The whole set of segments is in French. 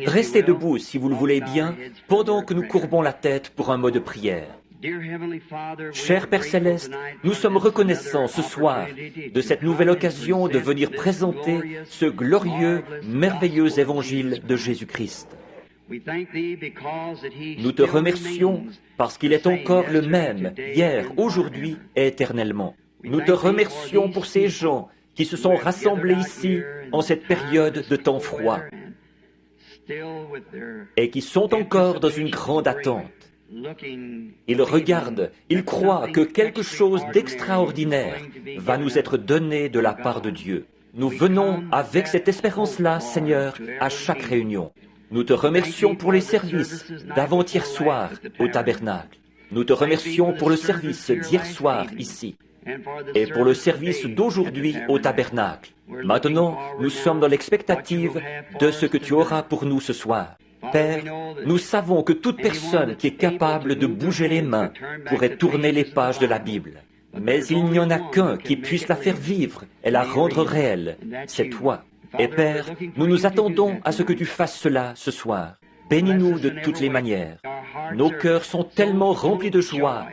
Restez debout, si vous le voulez bien, pendant que nous courbons la tête pour un mot de prière. Cher Père Céleste, nous sommes reconnaissants ce soir de cette nouvelle occasion de venir présenter ce glorieux, merveilleux évangile de Jésus-Christ. Nous te remercions parce qu'il est encore le même, hier, aujourd'hui et éternellement. Nous te remercions pour ces gens qui se sont rassemblés ici en cette période de temps froid et qui sont encore dans une grande attente. Ils regardent, ils croient que quelque chose d'extraordinaire va nous être donné de la part de Dieu. Nous venons avec cette espérance-là, Seigneur, à chaque réunion. Nous te remercions pour les services d'avant-hier soir au tabernacle. Nous te remercions pour le service d'hier soir ici et pour le service d'aujourd'hui au tabernacle. Maintenant, nous sommes dans l'expectative de ce que tu auras pour nous ce soir. Père, nous savons que toute personne qui est capable de bouger les mains pourrait tourner les pages de la Bible. Mais il n'y en a qu'un qui puisse la faire vivre et la rendre réelle. C'est toi. Et Père, nous nous attendons à ce que tu fasses cela ce soir. Bénis-nous de toutes les manières. Nos cœurs sont tellement remplis de joie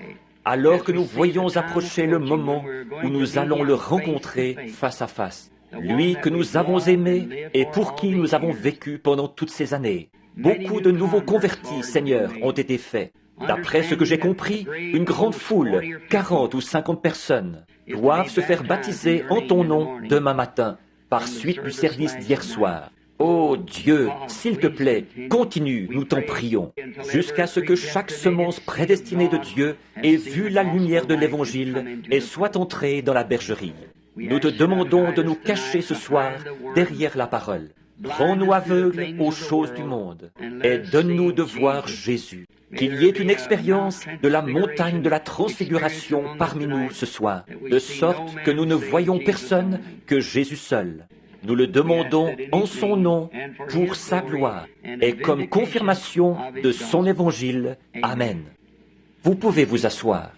alors que nous voyons approcher le moment où nous allons le rencontrer face à face. Lui que nous avons aimé et pour qui nous avons vécu pendant toutes ces années. Beaucoup de nouveaux convertis, Seigneur, ont été faits. D'après ce que j'ai compris, une grande foule, 40 ou 50 personnes, doivent se faire baptiser en ton nom demain matin, par suite du service d'hier soir. Ô Dieu, s'il te plaît, continue, nous t'en prions, jusqu'à ce que chaque semence prédestinée de Dieu ait vu la lumière de l'Évangile et soit entrée dans la bergerie. Nous te demandons de nous cacher ce soir derrière la parole. Rends-nous aveugles aux choses du monde et donne-nous de voir Jésus. Qu'il y ait une expérience de la montagne de la transfiguration parmi nous ce soir, de sorte que nous ne voyons personne que Jésus seul. Nous le demandons en son nom, pour sa gloire, et comme confirmation de son évangile. Amen. Vous pouvez vous asseoir.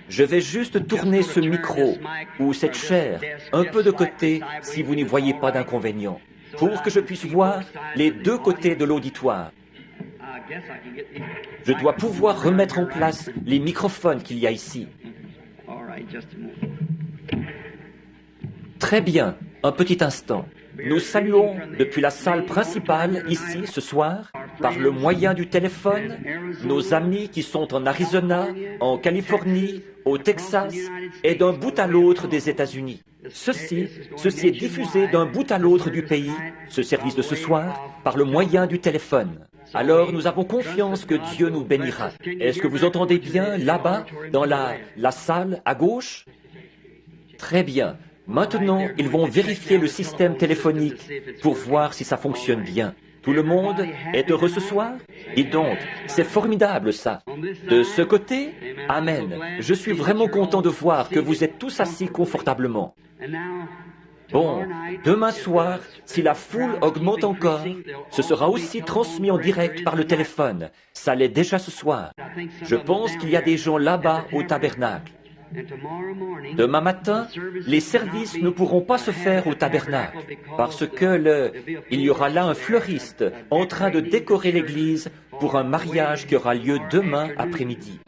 Je vais juste tourner ce micro ou cette chaire un peu de côté si vous n'y voyez pas d'inconvénient, pour que je puisse voir les deux côtés de l'auditoire. Je dois pouvoir remettre en place les microphones qu'il y a ici. Très bien, un petit instant. Nous saluons depuis la salle principale ici ce soir, par le moyen du téléphone, nos amis qui sont en Arizona, en Californie, au Texas et d'un bout à l'autre des États-Unis. Ceci est diffusé d'un bout à l'autre du pays, ce service de ce soir, par le moyen du téléphone. Alors nous avons confiance que Dieu nous bénira. Est-ce que vous entendez bien là-bas, dans la salle à gauche? Très bien. Maintenant, ils vont vérifier le système téléphonique pour voir si ça fonctionne bien. Tout le monde est heureux ce soir? Dis donc, c'est formidable ça. De ce côté, Amen. Je suis vraiment content de voir que vous êtes tous assis confortablement. Bon, demain soir, si la foule augmente encore, ce sera aussi transmis en direct par le téléphone. Ça l'est déjà ce soir. Je pense qu'il y a des gens là-bas au tabernacle. Demain matin, les services ne pourront pas se faire au tabernacle parce que il y aura là un fleuriste en train de décorer l'église pour un mariage qui aura lieu demain après-midi.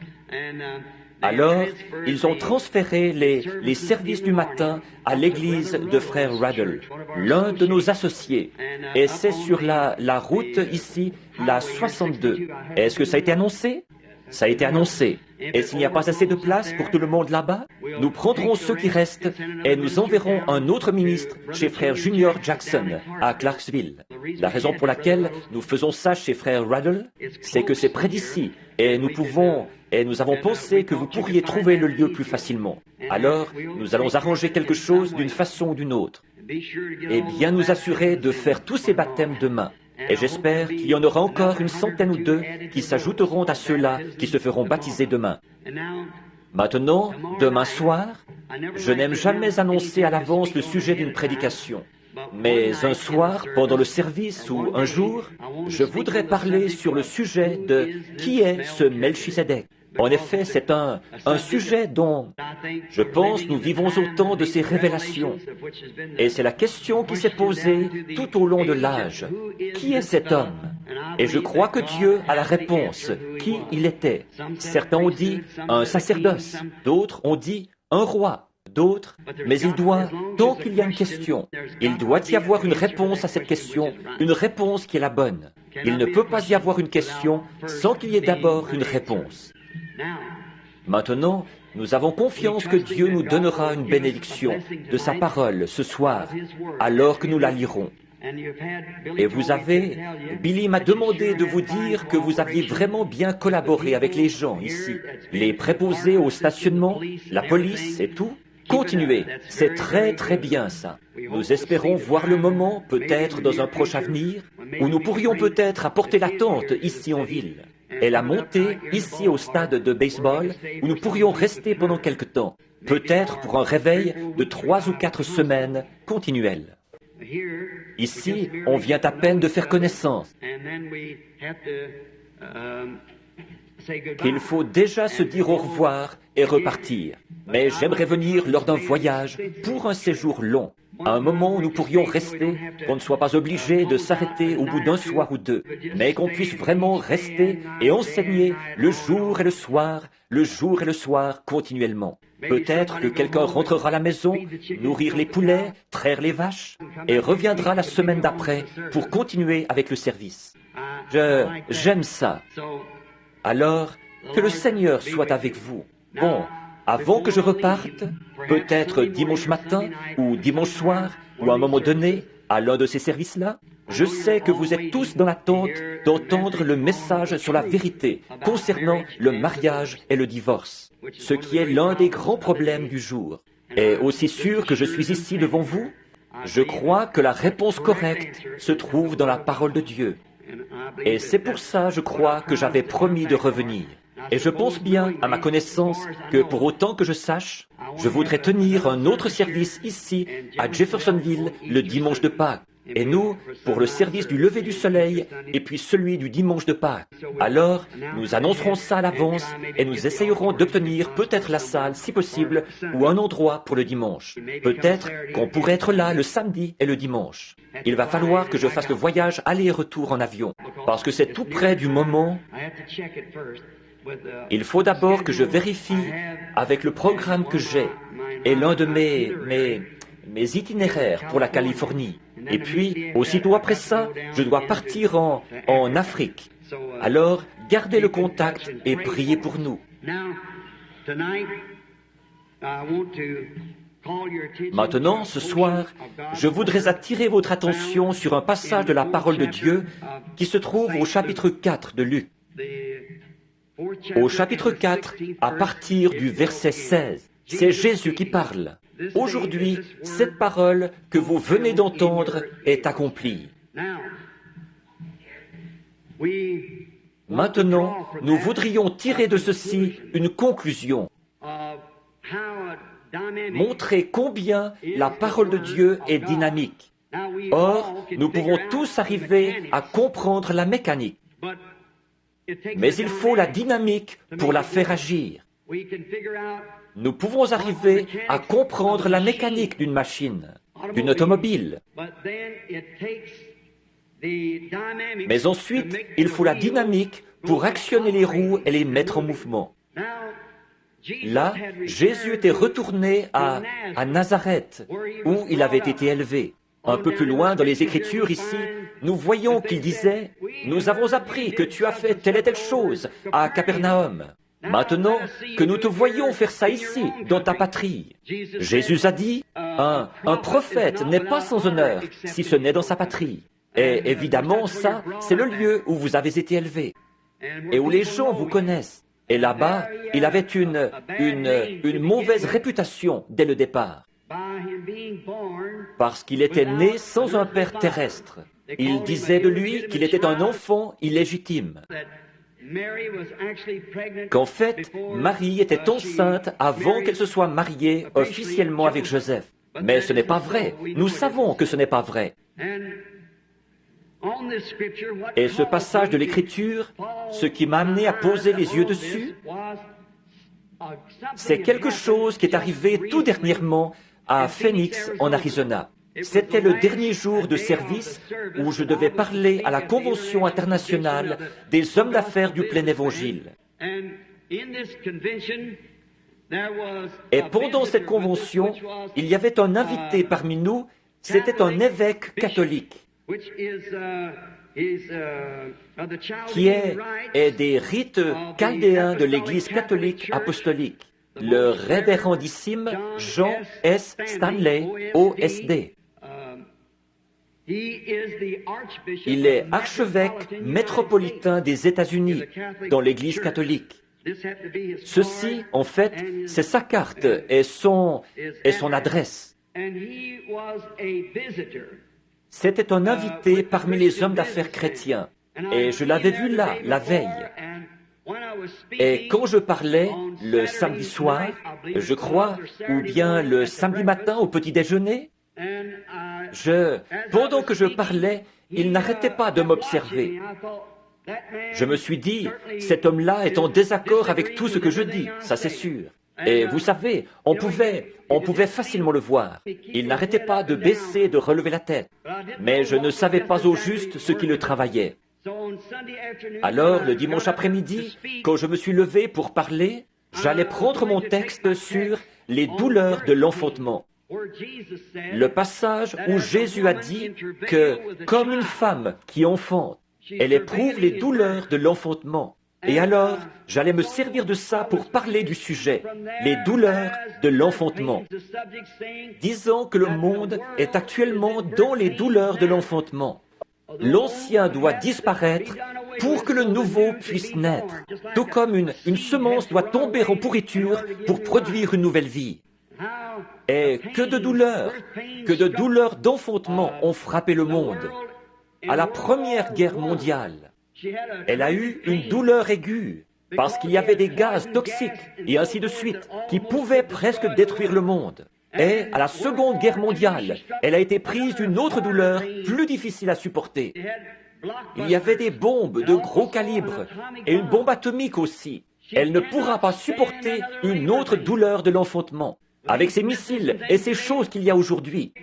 Alors, ils ont transféré les services du matin à l'église de frère Raddle, l'un de nos associés. Et c'est sur la route ici, la 62. Est-ce que ça a été annoncé? Ça a été annoncé. Et s'il n'y a pas assez de place pour tout le monde là-bas, nous prendrons ceux qui restent et nous enverrons un autre ministre chez frère Junior Jackson à Clarksville. La raison pour laquelle nous faisons ça chez frère Raddle, c'est que c'est près d'ici et nous avons pensé que vous pourriez trouver le lieu plus facilement. Alors, nous allons arranger quelque chose d'une façon ou d'une autre. Et bien nous assurer de faire tous ces baptêmes demain. Et j'espère qu'il y en aura encore une centaine ou deux qui s'ajouteront à ceux-là qui se feront baptiser demain. Maintenant, demain soir, je n'aime jamais annoncer à l'avance le sujet d'une prédication. Mais un soir, pendant le service ou un jour, je voudrais parler sur le sujet de qui est ce Melchisédek. En effet, c'est un sujet dont, je pense, nous vivons autant de ces révélations. Et c'est la question qui s'est posée tout au long de l'âge. Qui est cet homme? Et je crois que Dieu a la réponse. Qui il était? Certains ont dit un sacerdoce, d'autres ont dit un roi, d'autres. Mais tant qu'il y a une question, il doit y avoir une réponse à cette question, une réponse qui est la bonne. Il ne peut pas y avoir une question sans qu'il y ait d'abord une réponse. Maintenant, nous avons confiance que Dieu nous donnera une bénédiction de sa parole ce soir, alors que nous la lirons. Et Billy m'a demandé de vous dire que vous aviez vraiment bien collaboré avec les gens ici, les préposés au stationnement, la police et tout. Continuez, c'est très très bien ça. Nous espérons voir le moment, peut-être dans un proche avenir, où nous pourrions peut-être apporter la tente ici en ville, et la monter ici au stade de baseball, où nous pourrions rester pendant quelque temps, peut-être pour un réveil de 3 ou 4 semaines continuelles. Ici, on vient à peine de faire connaissance. Qu'il faut déjà se dire au revoir et repartir. Mais j'aimerais venir lors d'un voyage pour un séjour long, à un moment où nous pourrions rester, qu'on ne soit pas obligé de s'arrêter au bout d'un soir ou deux, mais qu'on puisse vraiment rester et enseigner le jour et le soir continuellement. Peut-être que quelqu'un rentrera à la maison, nourrir les poulets, traire les vaches, et reviendra la semaine d'après pour continuer avec le service. J'aime ça. Alors, que le Seigneur soit avec vous. Bon, avant que je reparte, peut-être dimanche matin ou dimanche soir, ou à un moment donné, à l'un de ces services-là, je sais que vous êtes tous dans l'attente d'entendre le message sur la vérité concernant le mariage et le divorce, ce qui est l'un des grands problèmes du jour. Et aussi sûr que je suis ici devant vous, je crois que la réponse correcte se trouve dans la parole de Dieu. Et c'est pour ça, je crois, que j'avais promis de revenir. Et je pense bien, à ma connaissance, que pour autant que je sache, je voudrais tenir un autre service ici, à Jeffersonville, le dimanche de Pâques. Et nous, pour le service du lever du soleil, et puis celui du dimanche de Pâques. Alors, nous annoncerons ça à l'avance, et nous essayerons d'obtenir peut-être la salle, si possible, ou un endroit pour le dimanche. Peut-être qu'on pourrait être là le samedi et le dimanche. Il va falloir que je fasse le voyage aller et retour en avion, parce que c'est tout près du moment. Il faut d'abord que je vérifie avec le programme que j'ai, et l'un de mes itinéraires pour la Californie. Et puis, aussitôt après ça, je dois partir en Afrique. Alors, gardez le contact et priez pour nous. Maintenant, ce soir, je voudrais attirer votre attention sur un passage de la parole de Dieu qui se trouve au chapitre 4 de Luc. Au chapitre 4, à partir du verset 16, c'est Jésus qui parle. Aujourd'hui, cette parole que vous venez d'entendre est accomplie. Maintenant, nous voudrions tirer de ceci une conclusion. Montrer combien la parole de Dieu est dynamique. Or, nous pouvons tous arriver à comprendre la mécanique. Mais il faut la dynamique pour la faire agir. Nous pouvons arriver à comprendre la mécanique d'une machine, d'une automobile. Mais ensuite, il faut la dynamique pour actionner les roues et les mettre en mouvement. Là, Jésus était retourné à Nazareth, où il avait été élevé. Un peu plus loin dans les Écritures ici, nous voyons qu'il disait « Nous avons appris que tu as fait telle et telle chose à Capernaum. Maintenant que nous te voyons faire ça ici, dans ta patrie. » Jésus a dit « Un prophète n'est pas sans honneur si ce n'est dans sa patrie. » Et évidemment, ça, c'est le lieu où vous avez été élevé et où les gens vous connaissent. Et là-bas, il avait une mauvaise réputation dès le départ. Parce qu'il était né sans un père terrestre. Il disait de lui qu'il était un enfant illégitime. Qu'en fait, Marie était enceinte avant qu'elle se soit mariée officiellement avec Joseph. Mais ce n'est pas vrai. Nous savons que ce n'est pas vrai. Et ce passage de l'Écriture, ce qui m'a amené à poser les yeux dessus, C'est quelque chose qui est arrivé tout dernièrement à Phoenix, en Arizona. C'était le dernier jour de service où je devais parler à la Convention internationale des hommes d'affaires du plein évangile. Et pendant cette convention, il y avait un invité parmi nous, c'était un évêque catholique, qui est des rites chaldéens de l'Église catholique apostolique, le révérendissime Jean S. Stanley, OSD. Il est archevêque métropolitain des États-Unis dans l'Église catholique. Ceci, en fait, c'est sa carte et son adresse. C'était un invité parmi les hommes d'affaires chrétiens, et je l'avais vu là, la veille. Et quand je parlais le samedi soir, je crois, ou bien le samedi matin au petit déjeuner, pendant que je parlais, il n'arrêtait pas de m'observer. Je me suis dit, cet homme-là est en désaccord avec tout ce que je dis, ça c'est sûr. Et vous savez, on pouvait facilement le voir. Il n'arrêtait pas de baisser et de relever la tête. Mais je ne savais pas au juste ce qui le travaillait. Alors, le dimanche après-midi, quand je me suis levé pour parler, j'allais prendre mon texte sur les douleurs de l'enfantement. Le passage où Jésus a dit que, comme une femme qui enfante, elle éprouve les douleurs de l'enfantement. Et alors, j'allais me servir de ça pour parler du sujet, les douleurs de l'enfantement, disant que le monde est actuellement dans les douleurs de l'enfantement. L'ancien doit disparaître pour que le nouveau puisse naître, tout comme une semence doit tomber en pourriture pour produire une nouvelle vie. Et que de douleurs d'enfantement ont frappé le monde. À la Première Guerre mondiale, elle a eu une douleur aiguë parce qu'il y avait des gaz toxiques et ainsi de suite qui pouvaient presque détruire le monde. Et à la Seconde Guerre mondiale, elle a été prise d'une autre douleur plus difficile à supporter. Il y avait des bombes de gros calibre et une bombe atomique aussi. Elle ne pourra pas supporter une autre douleur de l'enfantement. Avec ces missiles et ces choses qu'il y a aujourd'hui.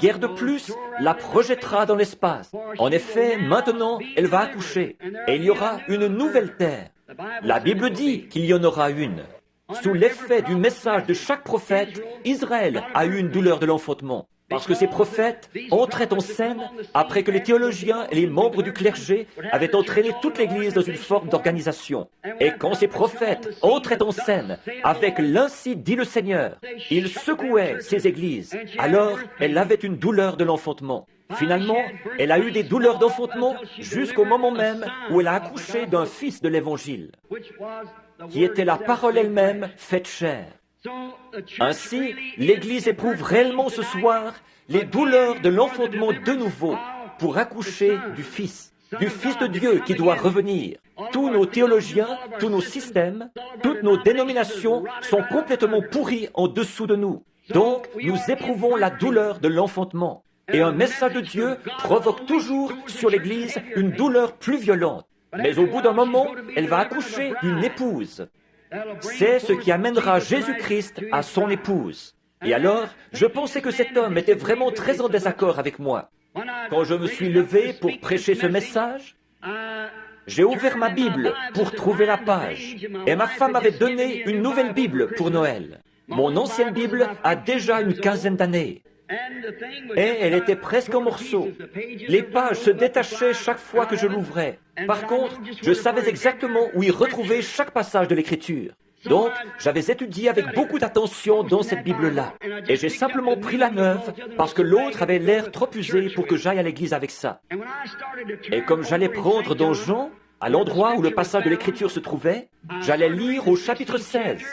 Guerre de plus la projettera dans l'espace. En effet, maintenant, elle va accoucher. Et il y aura une nouvelle terre. La Bible dit qu'il y en aura une. Sous l'effet du message de chaque prophète, Israël a eu une douleur de l'enfantement. Parce que ces prophètes entraient en scène après que les théologiens et les membres du clergé avaient entraîné toute l'Église dans une forme d'organisation. Et quand ces prophètes entraient en scène avec l'Ainsi dit le Seigneur, ils secouaient ces églises. Alors, elle avait une douleur de l'enfantement. Finalement, elle a eu des douleurs d'enfantement jusqu'au moment même où elle a accouché d'un fils de l'Évangile, qui était la parole elle-même faite chair. Ainsi, l'Église éprouve réellement ce soir les douleurs de l'enfantement de nouveau pour accoucher du Fils de Dieu qui doit revenir. Tous nos théologiens, tous nos systèmes, toutes nos dénominations sont complètement pourris en dessous de nous. Donc, nous éprouvons la douleur de l'enfantement. Et un message de Dieu provoque toujours sur l'Église une douleur plus violente. Mais au bout d'un moment, elle va accoucher d'une épouse. C'est ce qui amènera Jésus-Christ à son épouse. Et alors, je pensais que cet homme était vraiment très en désaccord avec moi. Quand je me suis levé pour prêcher ce message, j'ai ouvert ma Bible pour trouver la page. Et ma femme m'avait donné une nouvelle Bible pour Noël. Mon ancienne Bible a déjà une quinzaine d'années. Et elle était presque en morceaux. Les pages se détachaient chaque fois que je l'ouvrais. Par contre, je savais exactement où y retrouver chaque passage de l'Écriture. Donc, j'avais étudié avec beaucoup d'attention dans cette Bible-là. Et j'ai simplement pris la neuve parce que l'autre avait l'air trop usé pour que j'aille à l'église avec ça. Et comme j'allais prendre dans Jean, à l'endroit où le passage de l'Écriture se trouvait, j'allais lire au chapitre 16.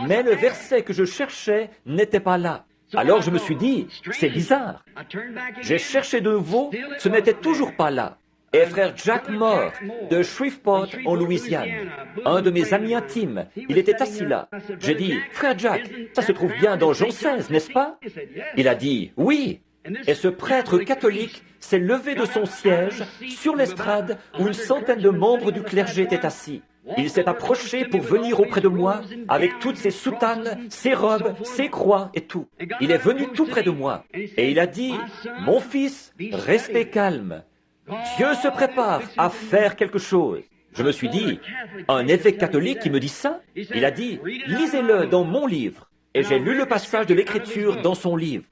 Mais le verset que je cherchais n'était pas là. Alors je me suis dit, c'est bizarre. J'ai cherché de nouveau, ce n'était toujours pas là. Et frère Jack Moore, de Shreveport, en Louisiane, un de mes amis intimes, il était assis là. J'ai dit, frère Jack, ça se trouve bien dans Jean 16, n'est-ce pas? Il a dit, oui. Et ce prêtre catholique s'est levé de son siège sur l'estrade où une centaine de membres du clergé étaient assis. Il s'est approché pour venir auprès de moi avec toutes ses soutanes, ses robes, ses croix et tout. Il est venu tout près de moi et il a dit, « Mon fils, restez calme. Dieu se prépare à faire quelque chose. » Je me suis dit, un évêque catholique qui me dit ça? Il a dit, « Lisez-le dans mon livre. » Et j'ai lu le passage de l'Écriture dans son livre.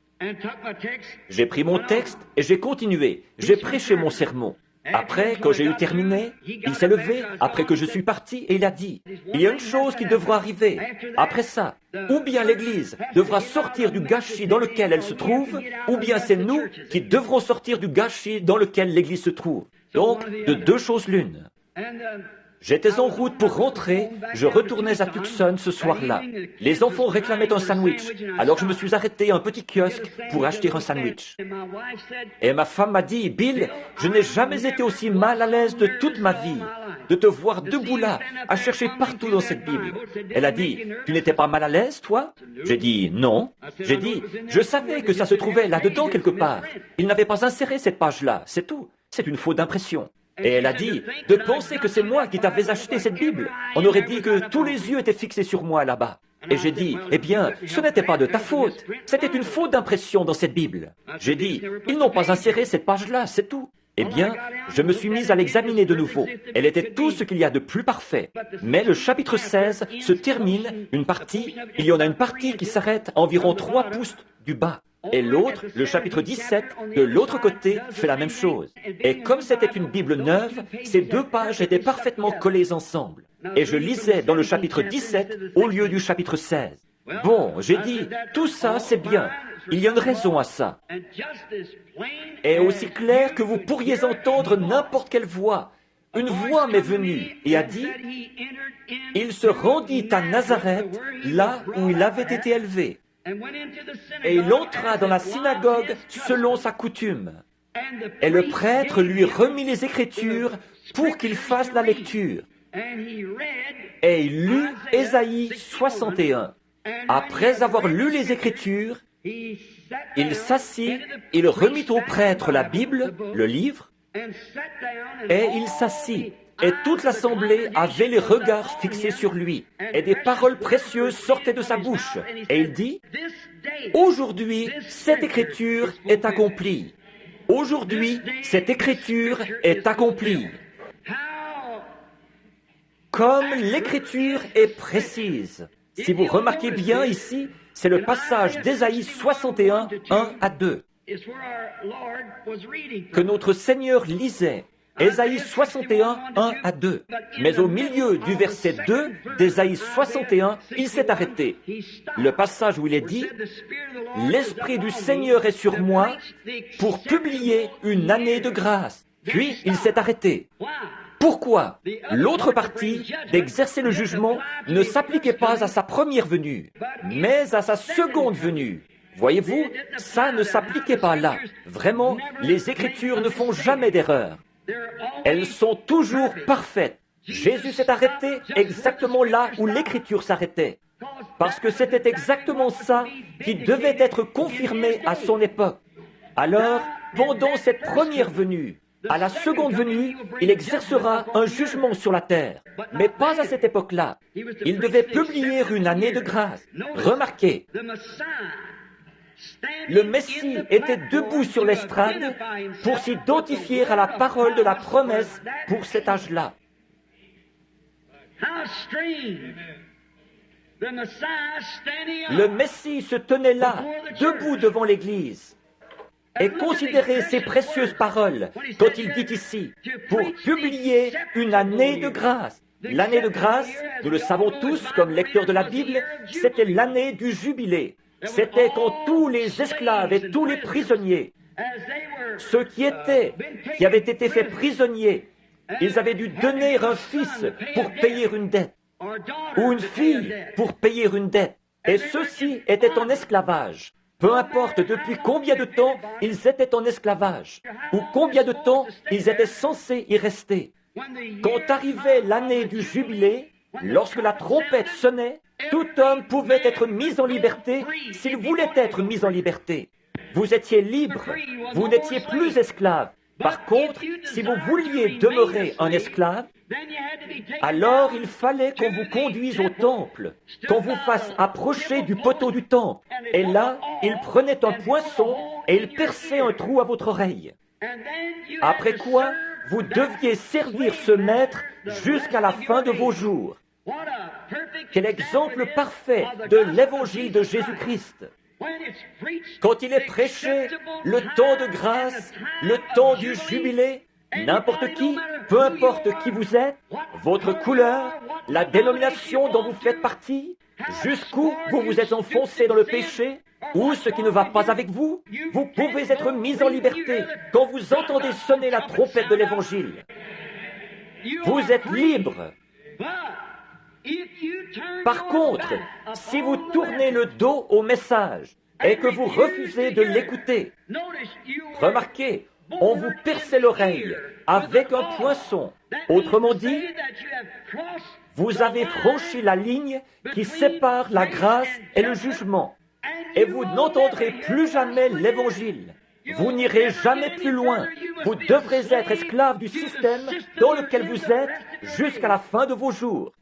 J'ai pris mon texte et j'ai continué. J'ai prêché mon sermon. Après, quand j'ai eu terminé, il s'est levé après que je suis parti et il a dit, « Il y a une chose qui devra arriver. Après ça, ou bien l'Église devra sortir du gâchis dans lequel elle se trouve, ou bien c'est nous qui devrons sortir du gâchis dans lequel l'Église se trouve. Donc, de deux choses l'une. » J'étais en route pour rentrer, je retournais à Tucson ce soir-là. Les enfants réclamaient un sandwich, alors je me suis arrêté à un petit kiosque pour acheter un sandwich. Et ma femme m'a dit, « Bill, je n'ai jamais été aussi mal à l'aise de toute ma vie, de te voir debout là, à chercher partout dans cette Bible. » Elle a dit, « Tu n'étais pas mal à l'aise, toi ?» J'ai dit, « Non. » J'ai dit, « Je savais que ça se trouvait là-dedans quelque part. Il n'avait pas inséré cette page-là, c'est tout. C'est une faute d'impression. » Et elle a dit, de penser que c'est moi qui t'avais acheté cette Bible. On aurait dit que tous les yeux étaient fixés sur moi là-bas. Et j'ai dit, eh bien, ce n'était pas de ta faute. C'était une faute d'impression dans cette Bible. J'ai dit, ils n'ont pas inséré cette page-là, c'est tout. Eh bien, je me suis mise à l'examiner de nouveau. Elle était tout ce qu'il y a de plus parfait. Mais le chapitre 16 se termine, il y en a une partie qui s'arrête à environ 3 pouces du bas. Et l'autre, le chapitre 17, de l'autre côté, fait la même chose. Et comme c'était une Bible neuve, ces 2 pages étaient parfaitement collées ensemble. Et je lisais dans le chapitre 17 au lieu du chapitre 16. Bon, j'ai dit, tout ça, c'est bien. Il y a une raison à ça. Et aussi clair que vous pourriez entendre n'importe quelle voix. Une voix m'est venue et a dit, « Il se rendit à Nazareth, là où il avait été élevé. » Et il entra dans la synagogue selon sa coutume. Et le prêtre lui remit les Écritures pour qu'il fasse la lecture. Et il lut Ésaïe 61. Après avoir lu les Écritures, il s'assit, il remit au prêtre la Bible, le livre, et il s'assit. Et toute l'assemblée avait les regards fixés sur lui. Et des paroles précieuses sortaient de sa bouche. Et il dit, « Aujourd'hui, cette écriture est accomplie. Aujourd'hui, cette écriture est accomplie. » Comme l'écriture est précise. Si vous remarquez bien ici, c'est le passage d'Ésaïe 61, 1 à 2, que notre Seigneur lisait. Ésaïe 61, 1 à 2. Mais au milieu du verset 2 d'Ésaïe 61, il s'est arrêté. Le passage où il est dit, « L'Esprit du Seigneur est sur moi pour publier une année de grâce. » Puis il s'est arrêté. Pourquoi? L'autre partie d'exercer le jugement ne s'appliquait pas à sa première venue, mais à sa seconde venue. Voyez-vous, ça ne s'appliquait pas là. Vraiment, les Écritures ne font jamais d'erreur. Elles sont toujours parfaites. Jésus s'est arrêté exactement là où l'Écriture s'arrêtait. Parce que c'était exactement ça qui devait être confirmé à son époque. Alors, pendant cette première venue, à la seconde venue, il exercera un jugement sur la terre. Mais pas à cette époque-là. Il devait publier une année de grâce. Remarquez, le Messie était debout sur l'estrade pour s'identifier à la parole de la promesse pour cet âge-là. Le Messie se tenait là, debout devant l'Église, et considérait ces précieuses paroles, quand il dit ici, pour publier une année de grâce. L'année de grâce, nous le savons tous comme lecteurs de la Bible, c'était l'année du jubilé. C'était quand tous les esclaves et tous les prisonniers, ceux qui avaient été faits prisonniers, ils avaient dû donner un fils pour payer une dette, ou une fille pour payer une dette. Et ceux-ci étaient en esclavage. Peu importe depuis combien de temps ils étaient en esclavage, ou combien de temps ils étaient censés y rester. Quand arrivait l'année du jubilé, lorsque la trompette sonnait, tout homme pouvait être mis en liberté s'il voulait être mis en liberté. Vous étiez libre, vous n'étiez plus esclave. Par contre, si vous vouliez demeurer un esclave, alors il fallait qu'on vous conduise au temple, qu'on vous fasse approcher du poteau du temple. Et là, il prenait un poinçon et il perçait un trou à votre oreille. Après quoi, vous deviez servir ce maître jusqu'à la fin de vos jours. Quel exemple parfait de l'évangile de Jésus-Christ. Quand il est prêché, le temps de grâce, le temps du jubilé, n'importe qui, peu importe qui vous êtes, votre couleur, la dénomination dont vous faites partie, jusqu'où vous vous êtes enfoncé dans le péché, ou ce qui ne va pas avec vous, vous pouvez être mis en liberté quand vous entendez sonner la trompette de l'Évangile. Vous êtes libre. Par contre, si vous tournez le dos au message et que vous refusez de l'écouter, remarquez, on vous perçait l'oreille avec un poinçon. Autrement dit, vous avez franchi la ligne qui sépare la grâce et le jugement. Et vous n'entendrez plus jamais l'Évangile. Vous n'irez jamais plus loin. Vous devrez être esclave du système dans lequel vous êtes jusqu'à la fin de vos jours.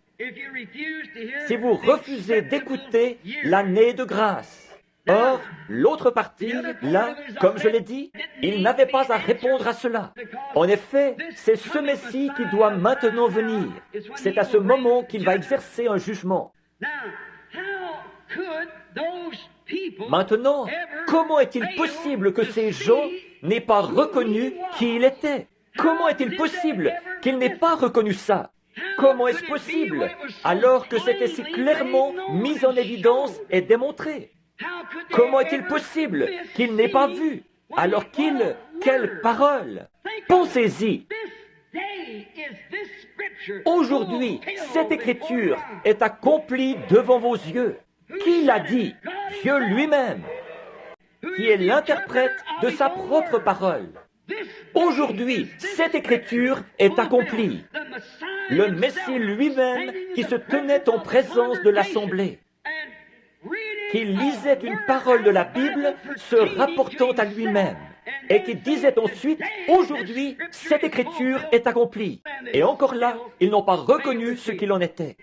Si vous refusez d'écouter l'année de grâce. Or, l'autre partie, là, comme je l'ai dit, il n'avait pas à répondre à cela. En effet, c'est ce Messie qui doit maintenant venir. C'est à ce moment qu'il va exercer un jugement. Maintenant, comment est-il possible que ces gens n'aient pas reconnu qui il était? Comment est-il possible qu'ils n'aient pas reconnu ça? Comment est-ce possible alors que c'était si clairement mis en évidence et démontré? Comment est-il possible qu'ils n'aient pas vu alors qu'il... Quelle parole! Pensez-y! Aujourd'hui, cette écriture est accomplie devant vos yeux. Qui l'a dit? Dieu lui-même, qui est l'interprète de sa propre parole. Aujourd'hui, cette écriture est accomplie. Le Messie lui-même qui se tenait en présence de l'assemblée, qui lisait une parole de la Bible se rapportant à lui-même, et qui disait ensuite, aujourd'hui, cette écriture est accomplie. Et encore là, ils n'ont pas reconnu ce qu'il en était.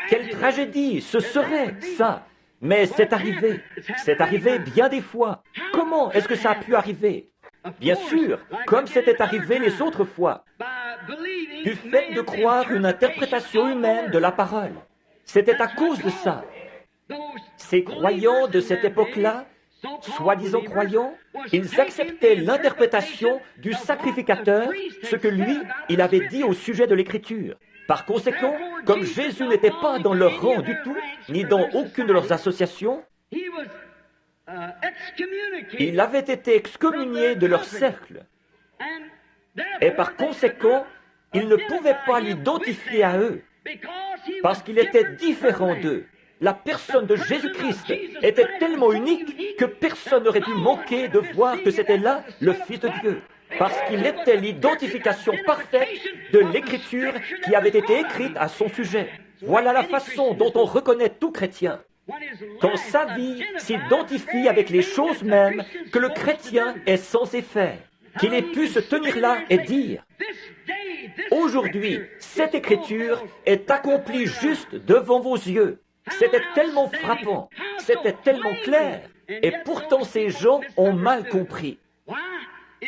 Quelle tragédie ce serait, ça! Mais c'est arrivé. C'est arrivé bien des fois. Comment est-ce que ça a pu arriver? Bien sûr, comme c'était arrivé les autres fois, du fait de croire une interprétation humaine de la parole. C'était à cause de ça. Ces croyants de cette époque-là, soi-disant croyants, ils acceptaient l'interprétation du sacrificateur, ce que lui, il avait dit au sujet de l'Écriture. Par conséquent, comme Jésus n'était pas dans leur rang du tout, ni dans aucune de leurs associations, il avait été excommunié de leur cercle. Et par conséquent, ils ne pouvaient pas l'identifier à eux, parce qu'il était différent d'eux. La personne de Jésus-Christ était tellement unique que personne n'aurait dû manquer de voir que c'était là le Fils de Dieu. Parce qu'il était l'identification parfaite de l'Écriture qui avait été écrite à son sujet. Voilà la façon dont on reconnaît tout chrétien. Quand sa vie s'identifie avec les choses mêmes que le chrétien est censé faire. Qu'il ait pu se tenir là et dire, aujourd'hui, cette Écriture est accomplie juste devant vos yeux. C'était tellement frappant, c'était tellement clair, et pourtant ces gens ont mal compris.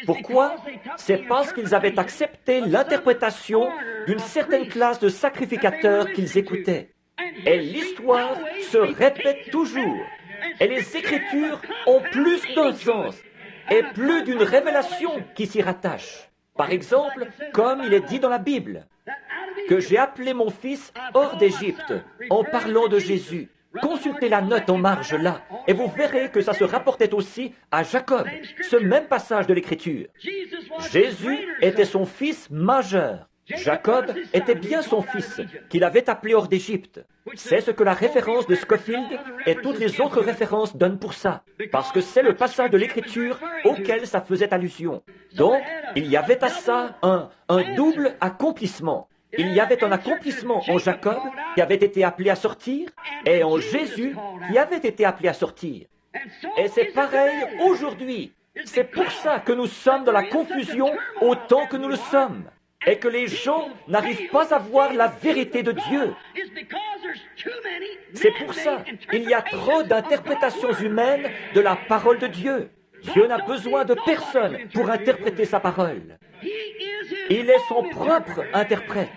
Pourquoi? C'est parce qu'ils avaient accepté l'interprétation d'une certaine classe de sacrificateurs qu'ils écoutaient. Et l'histoire se répète toujours. Et les Écritures ont plus d'un sens et plus d'une révélation qui s'y rattache. Par exemple, comme il est dit dans la Bible, que j'ai appelé mon fils hors d'Égypte en parlant de Jésus. Consultez la note en marge là, et vous verrez que ça se rapportait aussi à Jacob, ce même passage de l'Écriture. Jésus était son fils majeur. Jacob était bien son fils, qu'il avait appelé hors d'Égypte. C'est ce que la référence de Scofield et toutes les autres références donnent pour ça, parce que c'est le passage de l'Écriture auquel ça faisait allusion. Donc, il y avait à ça un double accomplissement. Il y avait un accomplissement en Jacob qui avait été appelé à sortir et en Jésus qui avait été appelé à sortir. Et c'est pareil aujourd'hui. C'est pour ça que nous sommes dans la confusion autant que nous le sommes. Et que les gens n'arrivent pas à voir la vérité de Dieu. C'est pour ça qu'il y a trop d'interprétations humaines de la parole de Dieu. Dieu n'a besoin de personne pour interpréter sa parole. Il est son propre interprète.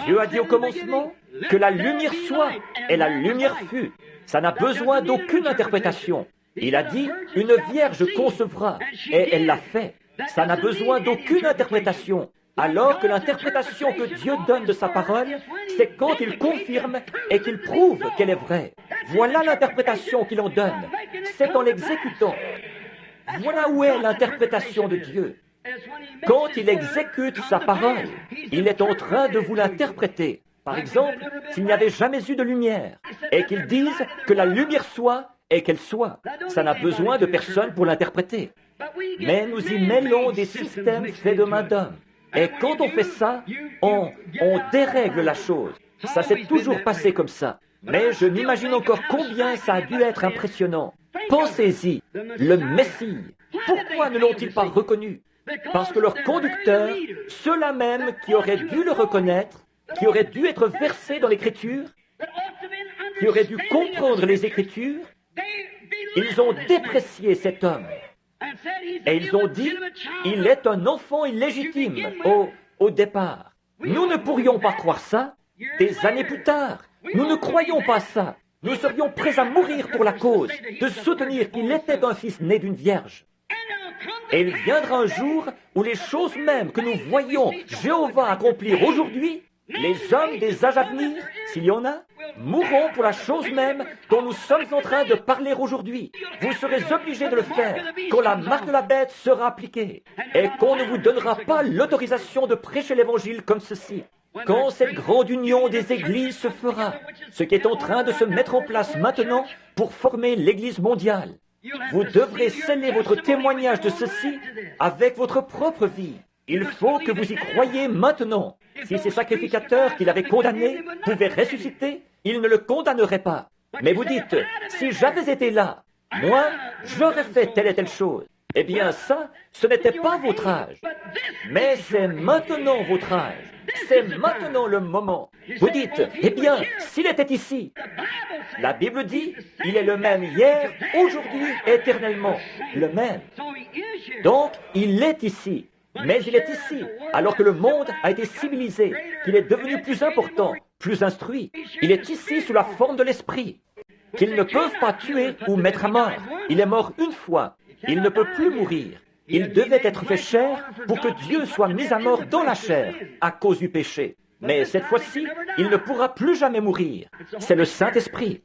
Dieu a dit au commencement que la lumière soit, et la lumière fut. Ça n'a besoin d'aucune interprétation. Il a dit, une vierge concevra, et elle l'a fait. Ça n'a besoin d'aucune interprétation. Alors que l'interprétation que Dieu donne de sa parole, c'est quand il confirme et qu'il prouve qu'elle est vraie. Voilà l'interprétation qu'il en donne. C'est en l'exécutant. Voilà où est l'interprétation de Dieu. Quand il exécute sa parole, il est en train de vous l'interpréter. Par exemple, s'il n'y avait jamais eu de lumière, et qu'il dise que la lumière soit et qu'elle soit, ça n'a besoin de personne pour l'interpréter. Mais nous y mêlons des systèmes faits de main d'homme. Et quand on fait ça, on dérègle la chose. Ça s'est toujours passé comme ça. Mais je m'imagine encore combien ça a dû être impressionnant. Pensez-y, le Messie. Pourquoi ne l'ont-ils pas reconnu? Parce que leurs conducteurs, ceux-là même qui auraient dû le reconnaître, qui auraient dû être versés dans l'Écriture, qui auraient dû comprendre les Écritures, ils ont déprécié cet homme. Et ils ont dit, il est un enfant illégitime au départ. Nous ne pourrions pas croire ça. Des années plus tard, nous ne croyons pas ça. Nous serions prêts à mourir pour la cause, de soutenir qu'il était un fils né d'une vierge. Et il viendra un jour où les choses mêmes que nous voyons Jéhovah accomplir aujourd'hui, les hommes des âges à venir, s'il y en a, mourront pour la chose même dont nous sommes en train de parler aujourd'hui. Vous serez obligés de le faire quand la marque de la bête sera appliquée et qu'on ne vous donnera pas l'autorisation de prêcher l'évangile comme ceci. Quand cette grande union des églises se fera, ce qui est en train de se mettre en place maintenant pour former l'église mondiale, vous devrez sceller votre témoignage de ceci avec votre propre vie. Il faut que vous y croyiez maintenant. Si ces sacrificateurs qu'il avait condamnés pouvaient ressusciter, ils ne le condamneraient pas. Mais vous dites, si j'avais été là, moi, j'aurais fait telle et telle chose. Eh bien ça, ce n'était pas votre âge. Mais c'est maintenant votre âge. C'est maintenant le moment. Vous dites, eh bien, s'il était ici, la Bible dit, il est le même hier, aujourd'hui, éternellement. Le même. Donc, il est ici. Mais il est ici, alors que le monde a été civilisé, qu'il est devenu plus important, plus instruit. Il est ici sous la forme de l'esprit, qu'ils ne peuvent pas tuer ou mettre à mort. Il est mort une fois. Il ne peut plus mourir. Il devait être fait chair pour que Dieu soit mis à mort dans la chair à cause du péché. Mais cette fois-ci, il ne pourra plus jamais mourir. C'est le Saint-Esprit.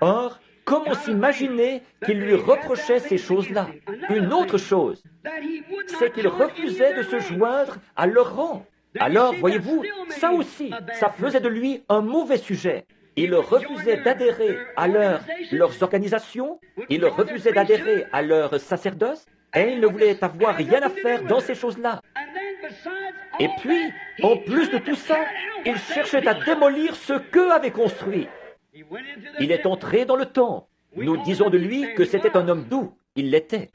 Or, comment s'imaginer qu'il lui reprochait ces choses-là? Une autre chose, c'est qu'il refusait de se joindre à leur rang. Alors, voyez-vous, ça aussi, ça faisait de lui un mauvais sujet. Il refusait d'adhérer à leurs organisations, il refusait d'adhérer à leur sacerdoce, et il ne voulait avoir rien à faire dans ces choses-là. Et puis, en plus de tout ça, il cherchait à démolir ce qu'eux avaient construit. Il est entré dans le temps. Nous disons de lui que c'était un homme doux. Il l'était.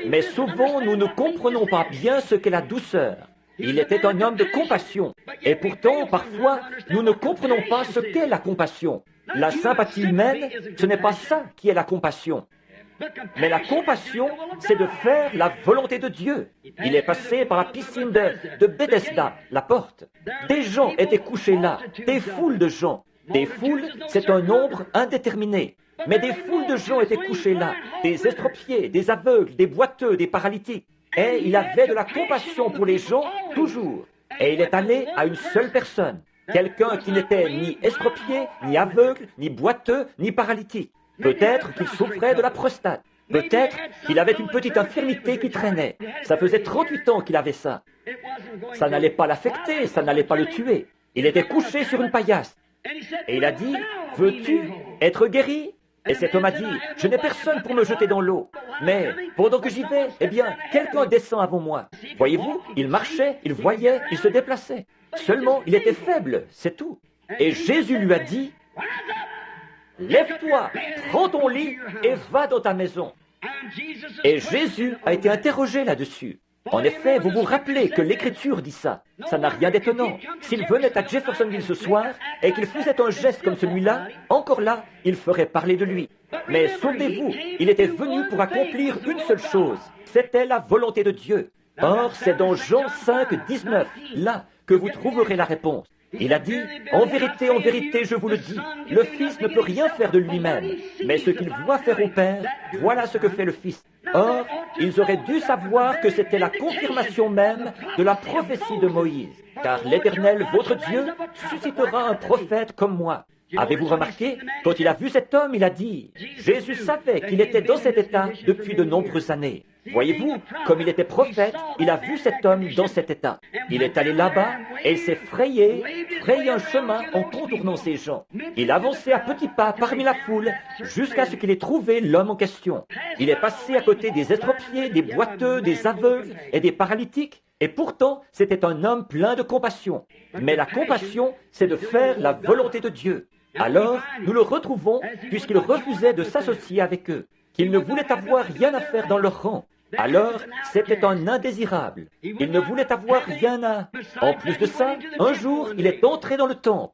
Mais souvent, nous ne comprenons pas bien ce qu'est la douceur. Il était un homme de compassion. Et pourtant, parfois, nous ne comprenons pas ce qu'est la compassion. La sympathie humaine, ce n'est pas ça qui est la compassion. Mais la compassion, c'est de faire la volonté de Dieu. Il est passé par la piscine de Bethesda, la porte. Des gens étaient couchés là, des foules de gens. Des foules, c'est un nombre indéterminé. Mais des foules de gens étaient couchés là, des estropiés, des aveugles, des boiteux, des paralytiques. Et il avait de la compassion pour les gens, toujours. Et il est allé à une seule personne. Quelqu'un qui n'était ni estropié, ni aveugle, ni boiteux, ni paralytique. Peut-être qu'il souffrait de la prostate. Peut-être qu'il avait une petite infirmité qui traînait. Ça faisait 38 ans qu'il avait ça. Ça n'allait pas l'affecter, ça n'allait pas le tuer. Il était couché sur une paillasse. Et il a dit, « Veux-tu être guéri ?» Et cet homme a dit, « Je n'ai personne pour me jeter dans l'eau. Mais pendant que j'y vais, eh bien, quelqu'un descend avant moi. » Voyez-vous, il marchait, il voyait, il se déplaçait. Seulement, il était faible, c'est tout. Et Jésus lui a dit, « lève-toi, prends ton lit et va dans ta maison. Et Jésus a été interrogé là-dessus. En effet, vous vous rappelez que l'Écriture dit ça. Ça n'a rien d'étonnant. S'il venait à Jeffersonville ce soir et qu'il faisait un geste comme celui-là, encore là, il ferait parler de lui. Mais souvenez-vous, il était venu pour accomplir une seule chose. C'était la volonté de Dieu. Or, c'est dans Jean 5, 19, là, que vous trouverez la réponse. Il a dit, en vérité, je vous le dis, le Fils ne peut rien faire de lui-même, mais ce qu'il voit faire au Père, voilà ce que fait le Fils. Or, ils auraient dû savoir que c'était la confirmation même de la prophétie de Moïse, car l'Éternel, votre Dieu, suscitera un prophète comme moi. Avez-vous remarqué, quand il a vu cet homme, il a dit, Jésus savait qu'il était dans cet état depuis de nombreuses années. Voyez-vous, comme il était prophète, il a vu cet homme dans cet état. Il est allé là-bas et il s'est frayé un chemin en contournant ces gens. Il avançait à petits pas parmi la foule jusqu'à ce qu'il ait trouvé l'homme en question. Il est passé à côté des estropiés, des boiteux, des aveugles et des paralytiques. Et pourtant, c'était un homme plein de compassion. Mais la compassion, c'est de faire la volonté de Dieu. Alors, nous le retrouvons puisqu'il refusait de s'associer avec eux, qu'il ne voulait avoir rien à faire dans leur rang. Alors, c'était un indésirable. Il ne voulait avoir rien à... En plus de ça, un jour, il est entré dans le temple.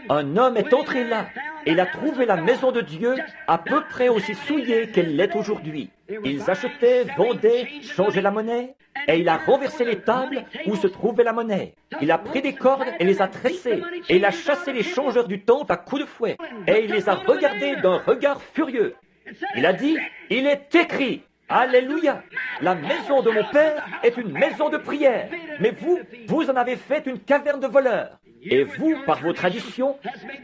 Un homme est entré là, et il a trouvé la maison de Dieu à peu près aussi souillée qu'elle l'est aujourd'hui. Ils achetaient, vendaient, changeaient la monnaie, et il a renversé les tables où se trouvait la monnaie. Il a pris des cordes et les a tressées, et il a chassé les changeurs du temple à coups de fouet, et il les a regardés d'un regard furieux. Il a dit, « Il est écrit, Alléluia, la maison de mon Père est une maison de prière, mais vous en avez fait une caverne de voleurs. Et vous, par vos traditions,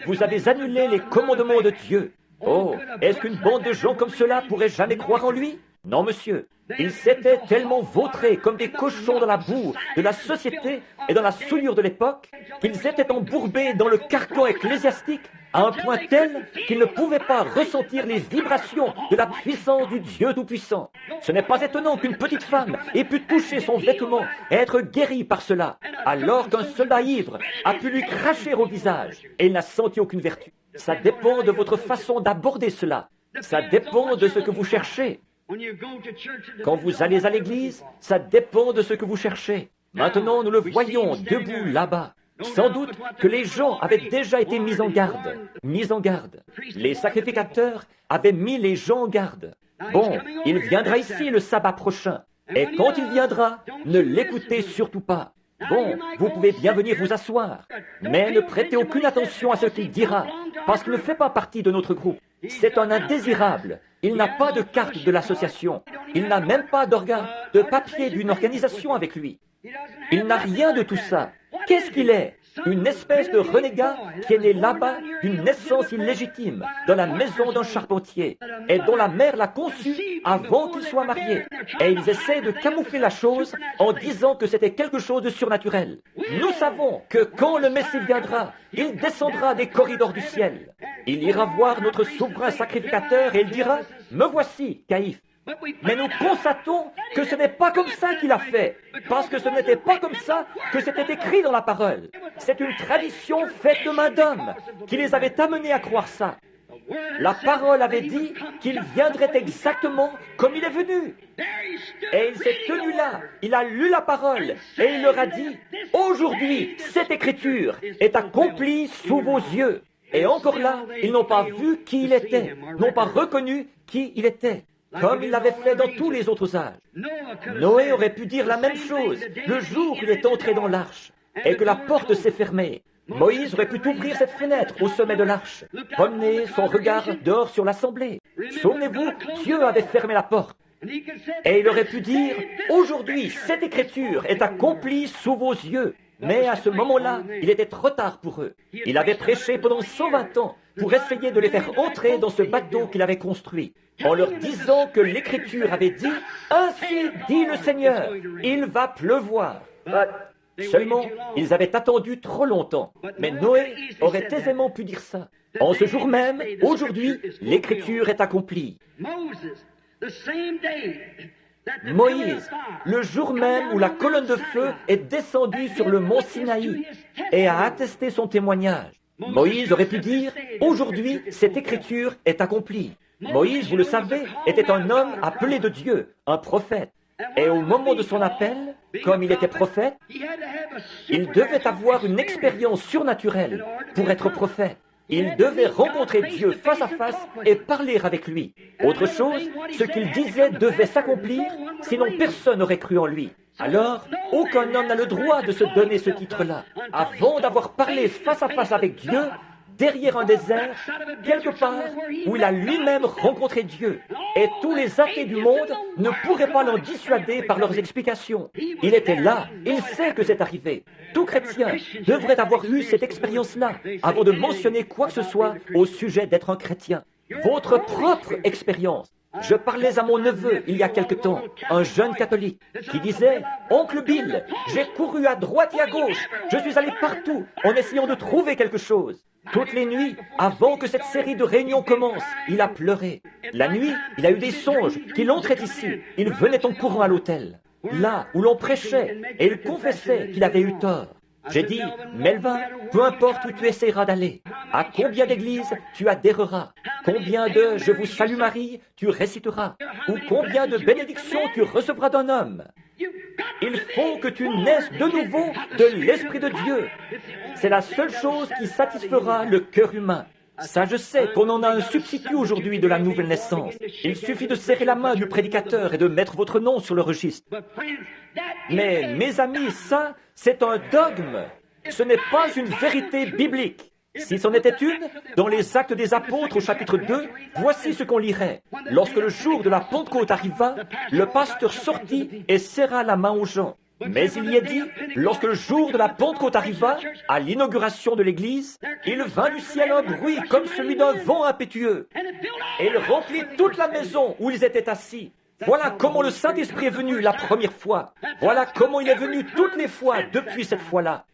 vous avez annulé les commandements de Dieu. Oh, est-ce qu'une bande de gens comme cela pourrait jamais croire en lui? Non, monsieur. Ils s'étaient tellement vautrés comme des cochons dans la boue de la société et dans la souillure de l'époque qu'ils étaient embourbés dans le carcan ecclésiastique à un point tel qu'ils ne pouvaient pas ressentir les vibrations de la puissance du Dieu Tout-Puissant. Ce n'est pas étonnant qu'une petite femme ait pu toucher son vêtement et être guérie par cela, alors qu'un soldat ivre a pu lui cracher au visage et il n'a senti aucune vertu. Ça dépend de votre façon d'aborder cela. Ça dépend de ce que vous cherchez. Quand vous allez à l'église, ça dépend de ce que vous cherchez. Maintenant, nous le voyons debout là-bas. Sans doute que les gens avaient déjà été mis en garde. Les sacrificateurs avaient mis les gens en garde. Bon, il viendra ici le sabbat prochain. Et quand il viendra, ne l'écoutez surtout pas. Bon, vous pouvez bien venir vous asseoir, mais ne prêtez aucune attention à ce qu'il dira, parce qu'il ne fait pas partie de notre groupe. C'est un indésirable. Il n'a pas de carte de l'association. Il n'a même pas de papier d'une organisation avec lui. Il n'a rien de tout ça. Qu'est-ce qu'il est? Une espèce de renégat qui est né là-bas d'une naissance illégitime, dans la maison d'un charpentier, et dont la mère l'a conçu avant qu'il soit marié. Et ils essaient de camoufler la chose en disant que c'était quelque chose de surnaturel. Nous savons que quand le Messie viendra, il descendra des corridors du ciel. Il ira voir notre souverain sacrificateur et il dira, « Me voici, Caïphe. » Mais nous constatons que ce n'est pas comme ça qu'il a fait, parce que ce n'était pas comme ça que c'était écrit dans la parole. C'est une tradition faite de main d'homme qui les avait amenés à croire ça. La parole avait dit qu'il viendrait exactement comme il est venu. Et il s'est tenu là, il a lu la parole, et il leur a dit, « Aujourd'hui, cette écriture est accomplie sous vos yeux. » Et encore là, ils n'ont pas vu qui il était, n'ont pas reconnu qui il était. Comme il l'avait fait dans tous les autres âges. Noé aurait pu dire la même chose le jour où il est entré dans l'arche et que la porte s'est fermée. Moïse aurait pu ouvrir cette fenêtre au sommet de l'arche, promener son regard dehors sur l'assemblée. Souvenez-vous, Dieu avait fermé la porte. Et il aurait pu dire, aujourd'hui, cette écriture est accomplie sous vos yeux. Mais à ce moment-là, il était trop tard pour eux. Il avait prêché pendant 120 ans pour essayer de les faire entrer dans ce bateau qu'il avait construit, en leur disant que l'Écriture avait dit « Ainsi dit le Seigneur, il va pleuvoir ». Seulement, ils avaient attendu trop longtemps. Mais Noé aurait aisément pu dire ça. En ce jour même, aujourd'hui, l'Écriture est accomplie. Moïse, le jour même où la colonne de feu est descendue sur le mont Sinaï et a attesté son témoignage. Moïse aurait pu dire, aujourd'hui, cette écriture est accomplie. Moïse, vous le savez, était un homme appelé de Dieu, un prophète. Et au moment de son appel, comme il était prophète, il devait avoir une expérience surnaturelle pour être prophète. Il devait rencontrer Dieu face à face et parler avec lui. Autre chose, ce qu'il disait devait s'accomplir, sinon personne n'aurait cru en lui. Alors, aucun homme n'a le droit de se donner ce titre-là. Avant d'avoir parlé face à face avec Dieu, derrière un désert, quelque part où il a lui-même rencontré Dieu. Et tous les athées du monde ne pourraient pas l'en dissuader par leurs explications. Il était là, il sait que c'est arrivé. Tout chrétien devrait avoir eu cette expérience-là avant de mentionner quoi que ce soit au sujet d'être un chrétien. Votre propre expérience. Je parlais à mon neveu il y a quelque temps, un jeune catholique, qui disait « Oncle Bill, j'ai couru à droite et à gauche, je suis allé partout en essayant de trouver quelque chose. » Toutes les nuits, avant que cette série de réunions commence, il a pleuré. La nuit, il a eu des songes qu'il entrait ici. Il venait en courant à l'hôtel, là où l'on prêchait, et il confessait qu'il avait eu tort. J'ai dit, Melvin, peu importe où tu essaieras d'aller, à combien d'églises tu adhéreras, combien de « Je vous salue Marie » tu réciteras, ou combien de bénédictions tu recevras d'un homme. Il faut que tu naisses de nouveau de l'Esprit de Dieu. C'est la seule chose qui satisfera le cœur humain. Ça, je sais qu'on en a un substitut aujourd'hui de la nouvelle naissance. Il suffit de serrer la main du prédicateur et de mettre votre nom sur le registre. Mais, mes amis, ça, c'est un dogme. Ce n'est pas une vérité biblique. Si c'en était une, dans les Actes des Apôtres au chapitre 2, voici ce qu'on lirait. Lorsque le jour de la Pentecôte arriva, le pasteur sortit et serra la main aux gens. Mais il y est dit, lorsque le jour de la Pentecôte arriva, à l'inauguration de l'Église, il vint du ciel un bruit comme celui d'un vent impétueux. Et il remplit toute la maison où ils étaient assis. Voilà comment le Saint-Esprit est venu la première fois. Voilà comment il est venu toutes les fois depuis cette fois-là.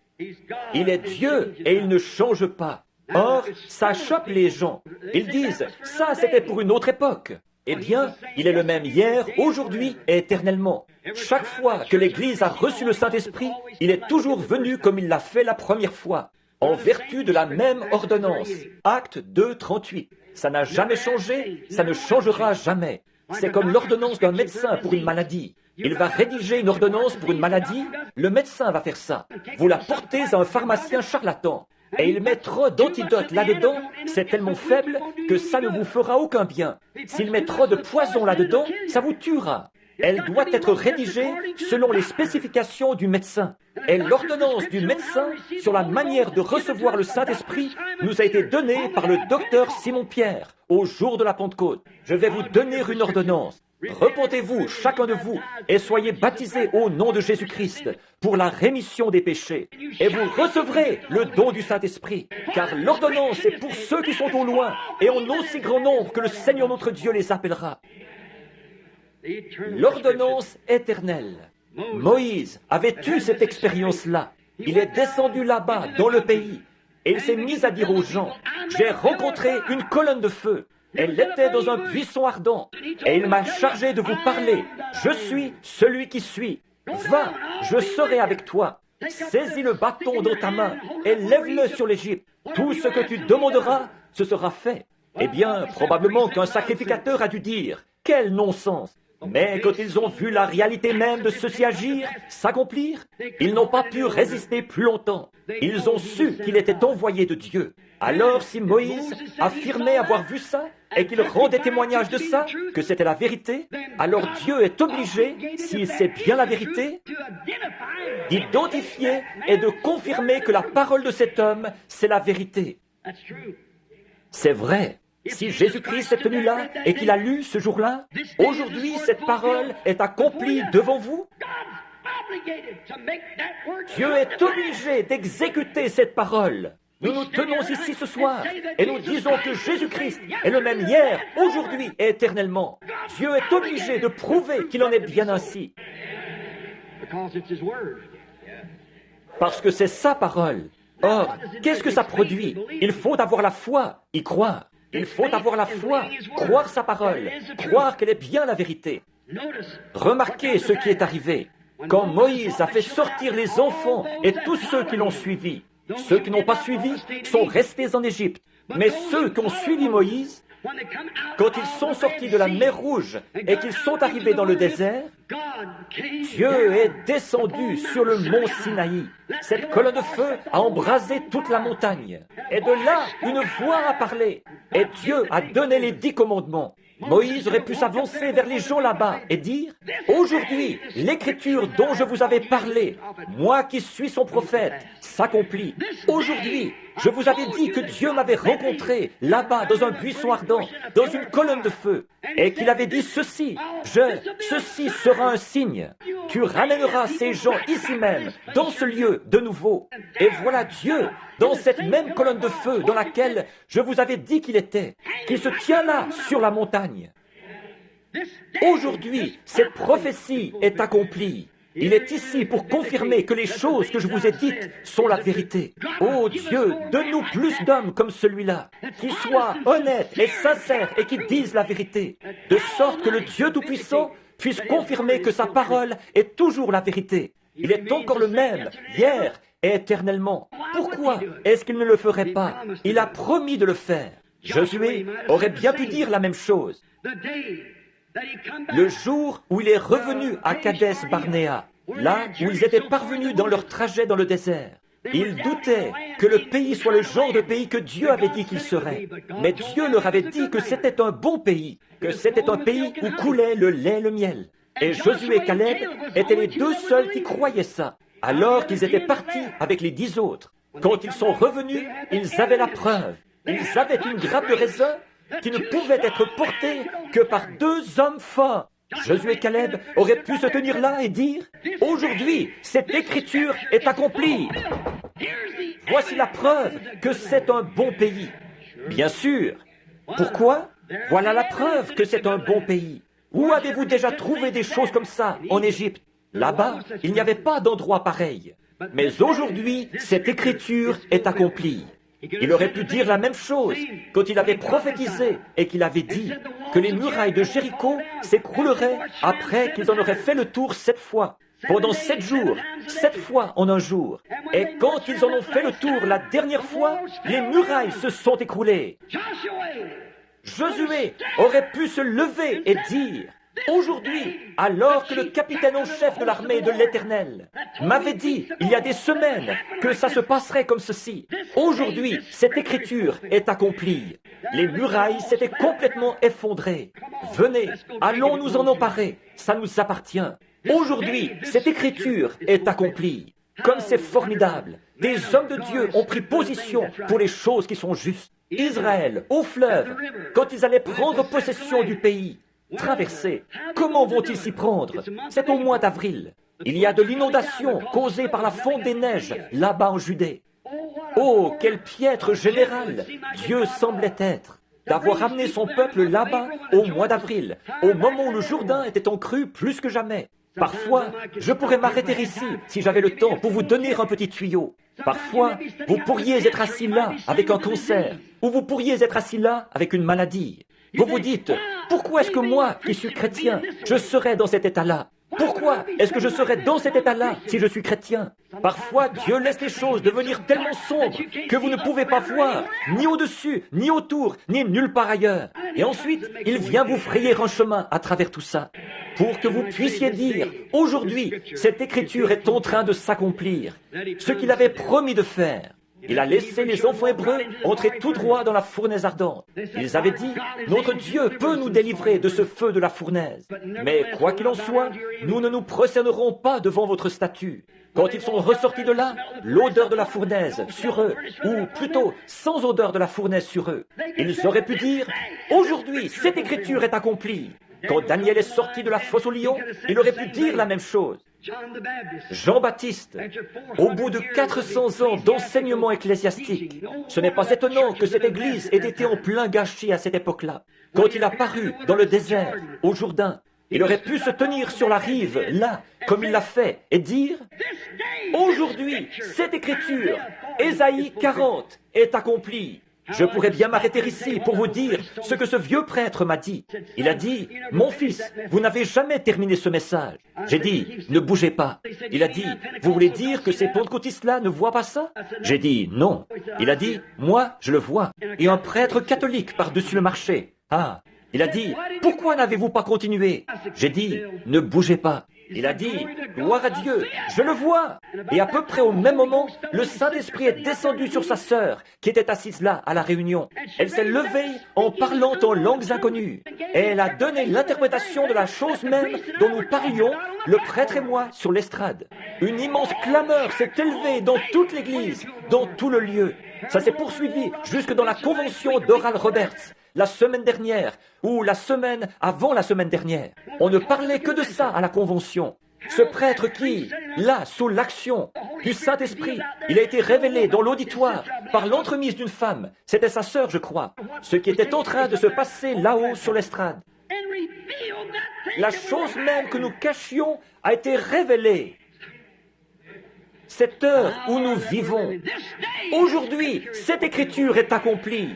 Il est Dieu et il ne change pas. Or, ça choque les gens. Ils disent, ça c'était pour une autre époque. Eh bien, il est le même hier, aujourd'hui et éternellement. Chaque fois que l'Église a reçu le Saint-Esprit, il est toujours venu comme il l'a fait la première fois, en vertu de la même ordonnance. Acte 2, 38. Ça n'a jamais changé, ça ne changera jamais. C'est comme l'ordonnance d'un médecin pour une maladie. Il va rédiger une ordonnance pour une maladie, le médecin va faire ça. Vous la portez à un pharmacien charlatan, et il met trop d'antidotes là-dedans, c'est tellement faible que ça ne vous fera aucun bien. S'il met trop de poison là-dedans, ça vous tuera. Elle doit être rédigée selon les spécifications du médecin. Et l'ordonnance du médecin sur la manière de recevoir le Saint-Esprit nous a été donnée par le docteur Simon-Pierre au jour de la Pentecôte. Je vais vous donner une ordonnance. Repentez-vous, chacun de vous, et soyez baptisés au nom de Jésus-Christ pour la rémission des péchés. Et vous recevrez le don du Saint-Esprit, car l'ordonnance est pour ceux qui sont au loin et en aussi grand nombre que le Seigneur notre Dieu les appellera. L'ordonnance éternelle. Moïse avait eu cette expérience-là. Il est descendu là-bas, dans le pays, et il s'est mis à dire aux gens, « J'ai rencontré une colonne de feu. Elle était dans un buisson ardent, et il m'a chargé de vous parler. Je suis celui qui suis. Va, je serai avec toi. Saisis le bâton dans ta main et lève-le sur l'Égypte. Tout ce que tu demanderas, ce sera fait. » Eh bien, probablement qu'un sacrificateur a dû dire, « Quel non-sens !» Mais quand ils ont vu la réalité même de ceci agir, s'accomplir, ils n'ont pas pu résister plus longtemps. Ils ont su qu'il était envoyé de Dieu. Alors si Moïse affirmait avoir vu ça, et qu'il rendait témoignage de ça, que c'était la vérité, alors Dieu est obligé, s'il sait bien la vérité, d'identifier et de confirmer que la parole de cet homme, c'est la vérité. C'est vrai. Si Jésus-Christ est tenu là et qu'il a lu ce jour-là, aujourd'hui cette parole est accomplie devant vous. Dieu est obligé d'exécuter cette parole. Nous nous tenons ici ce soir et nous disons que Jésus-Christ est le même hier, aujourd'hui et éternellement. Dieu est obligé de prouver qu'il en est bien ainsi. Parce que c'est sa parole. Or, qu'est-ce que ça produit? Il faut avoir la foi, y croire. Il faut avoir la foi, croire sa parole, croire qu'elle est bien la vérité. Remarquez ce qui est arrivé. Quand Moïse a fait sortir les enfants et tous ceux qui l'ont suivi, Ceux qui n'ont pas suivi sont restés en Égypte. Mais ceux qui ont suivi Moïse, quand ils sont sortis de la mer Rouge et qu'ils sont arrivés dans le désert, Dieu est descendu sur le mont Sinaï. Cette colonne de feu a embrasé toute la montagne. Et de là, une voix a parlé. Et Dieu a donné les 10 commandements. Moïse aurait pu s'avancer vers les gens là-bas et dire « Aujourd'hui, l'écriture dont je vous avais parlé, moi qui suis son prophète, s'accomplit. Aujourd'hui, je vous avais dit que Dieu m'avait rencontré là-bas dans un buisson ardent, dans une colonne de feu, et qu'il avait dit ceci, ceci sera un signe. Tu ramèneras ces gens ici même, dans ce lieu, de nouveau. Et voilà Dieu, dans cette même colonne de feu dans laquelle je vous avais dit qu'il était, qui se tient là, sur la montagne. Aujourd'hui, cette prophétie est accomplie. Il est ici pour confirmer que les choses que je vous ai dites sont la vérité. Oh Dieu, donne-nous plus d'hommes comme celui-là, qui soient honnêtes et sincères et qui disent la vérité, de sorte que le Dieu Tout-Puissant puisse confirmer que sa parole est toujours la vérité. Il est encore le même, hier et éternellement. Pourquoi est-ce qu'il ne le ferait pas? Il a promis de le faire. Josué aurait bien pu dire la même chose. Le jour où il est revenu à Kadès Barnéa, là où ils étaient parvenus dans leur trajet dans le désert, ils doutaient que le pays soit le genre de pays que Dieu avait dit qu'il serait. Mais Dieu leur avait dit que c'était un bon pays, que c'était un pays où coulait le lait et le miel. Et Josué et Caleb étaient les 2 seuls qui croyaient ça, alors qu'ils étaient partis avec les 10 autres. Quand ils sont revenus, ils avaient la preuve. Ils avaient une grappe de raisin qui ne pouvait être portée que par 2 hommes forts. Josué et Caleb auraient pu se tenir là et dire « Aujourd'hui, cette écriture est accomplie. Voici la preuve que c'est un bon pays. » Bien sûr. Pourquoi? Voilà la preuve que c'est un bon pays. Où avez-vous déjà trouvé des choses comme ça en Égypte? Là-bas, il n'y avait pas d'endroit pareil. Mais aujourd'hui, cette écriture est accomplie. Il aurait pu dire la même chose quand il avait prophétisé et qu'il avait dit que les murailles de Jéricho s'écrouleraient après qu'ils en auraient fait le tour 7 fois, pendant 7 jours, 7 fois en un jour. Et quand ils en ont fait le tour la dernière fois, les murailles se sont écroulées. Josué aurait pu se lever et dire « Aujourd'hui, alors que le capitaine en chef de l'armée de l'Éternel m'avait dit, il y a des semaines, que ça se passerait comme ceci, aujourd'hui, cette écriture est accomplie. Les murailles s'étaient complètement effondrées. Venez, allons nous en emparer, ça nous appartient. Aujourd'hui, cette écriture est accomplie. Comme c'est formidable, des hommes de Dieu ont pris position pour les choses qui sont justes. Israël, au fleuve, quand ils allaient prendre possession du pays, traverser. Comment vont-ils s'y prendre? C'est au mois d'avril. Il y a de l'inondation causée par la fonte des neiges là-bas en Judée. Oh, quel piètre général Dieu semblait être d'avoir amené son peuple là-bas au mois d'avril, au moment où le Jourdain était en crue plus que jamais. Parfois, je pourrais m'arrêter ici si j'avais le temps pour vous donner un petit tuyau. Parfois, vous pourriez être assis là avec un cancer, ou vous pourriez être assis là avec une maladie. Vous vous dites, pourquoi est-ce que moi, qui suis chrétien, je serais dans cet état-là? Pourquoi est-ce que je serais dans cet état-là si je suis chrétien? Parfois, Dieu laisse les choses devenir tellement sombres que vous ne pouvez pas voir, ni au-dessus, ni autour, ni nulle part ailleurs. Et ensuite, il vient vous frayer un chemin à travers tout ça, pour que vous puissiez dire, aujourd'hui, cette écriture est en train de s'accomplir, ce qu'il avait promis de faire. Il a laissé les enfants hébreux entrer tout droit dans la fournaise ardente. Ils avaient dit, notre Dieu peut nous délivrer de ce feu de la fournaise. Mais quoi qu'il en soit, nous ne nous prosternerons pas devant votre statue. Quand ils sont ressortis de là, l'odeur de la fournaise sur eux, ou plutôt sans odeur de la fournaise sur eux, ils auraient pu dire, aujourd'hui, cette écriture est accomplie. Quand Daniel est sorti de la fosse au lion, il aurait pu dire la même chose. Jean-Baptiste, au bout de 400 ans d'enseignement ecclésiastique, ce n'est pas étonnant que cette église ait été en plein gâchis à cette époque-là. Quand il a paru dans le désert, au Jourdain, il aurait pu se tenir sur la rive, là, comme il l'a fait, et dire « Aujourd'hui, cette écriture, Ésaïe 40, est accomplie. » Je pourrais bien m'arrêter ici pour vous dire ce que ce vieux prêtre m'a dit. Il a dit, « Mon fils, vous n'avez jamais terminé ce message. » J'ai dit, « Ne bougez pas. » Il a dit, « Vous voulez dire que ces pentecôtistes-là ne voient pas ça ?» J'ai dit, « Non. » Il a dit, « Moi, je le vois. » Et un prêtre catholique par-dessus le marché. Ah, il a dit, « Pourquoi n'avez-vous pas continué ?» J'ai dit, « Ne bougez pas. » Il a dit, « Gloire à Dieu, je le vois !» Et à peu près au même moment, le Saint-Esprit est descendu sur sa sœur, qui était assise là, à la réunion. Elle s'est levée en parlant en langues inconnues. Et elle a donné l'interprétation de la chose même dont nous parlions, le prêtre et moi, sur l'estrade. Une immense clameur s'est élevée dans toute l'église, dans tout le lieu. Ça s'est poursuivi jusque dans la convention d'Oral Roberts, la semaine dernière, ou la semaine avant la semaine dernière. On ne parlait que de ça à la convention. Ce prêtre qui, là, sous l'action du Saint-Esprit, il a été révélé dans l'auditoire par l'entremise d'une femme, c'était sa sœur, je crois, ce qui était en train de se passer là-haut sur l'estrade. La chose même que nous cachions a été révélée. Cette heure où nous vivons, aujourd'hui, cette écriture est accomplie.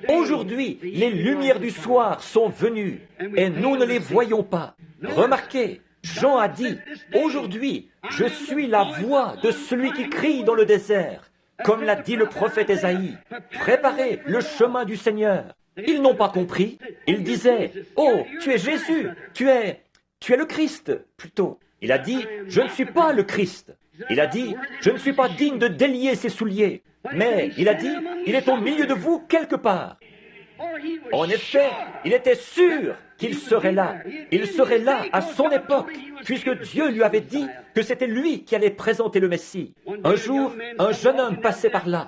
Aujourd'hui, les lumières du soir sont venues et nous ne les voyons pas. Remarquez, Jean a dit, aujourd'hui, je suis la voix de celui qui crie dans le désert, comme l'a dit le prophète Ésaïe. Préparez le chemin du Seigneur. Ils n'ont pas compris. Ils disaient, oh, tu es Jésus, tu es le Christ, plutôt. Il a dit, je ne suis pas le Christ. Il a dit, je ne suis pas digne de délier ses souliers. Mais, il a dit, il est au milieu de vous quelque part. En effet, il était sûr qu'il serait là. Il serait là à son époque, puisque Dieu lui avait dit que c'était lui qui allait présenter le Messie. Un jour, un jeune homme passait par là,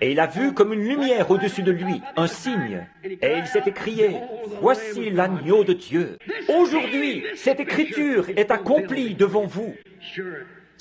et il a vu comme une lumière au-dessus de lui, un signe. Et il s'est écrié, « Voici l'agneau de Dieu. Aujourd'hui, cette écriture est accomplie devant vous. »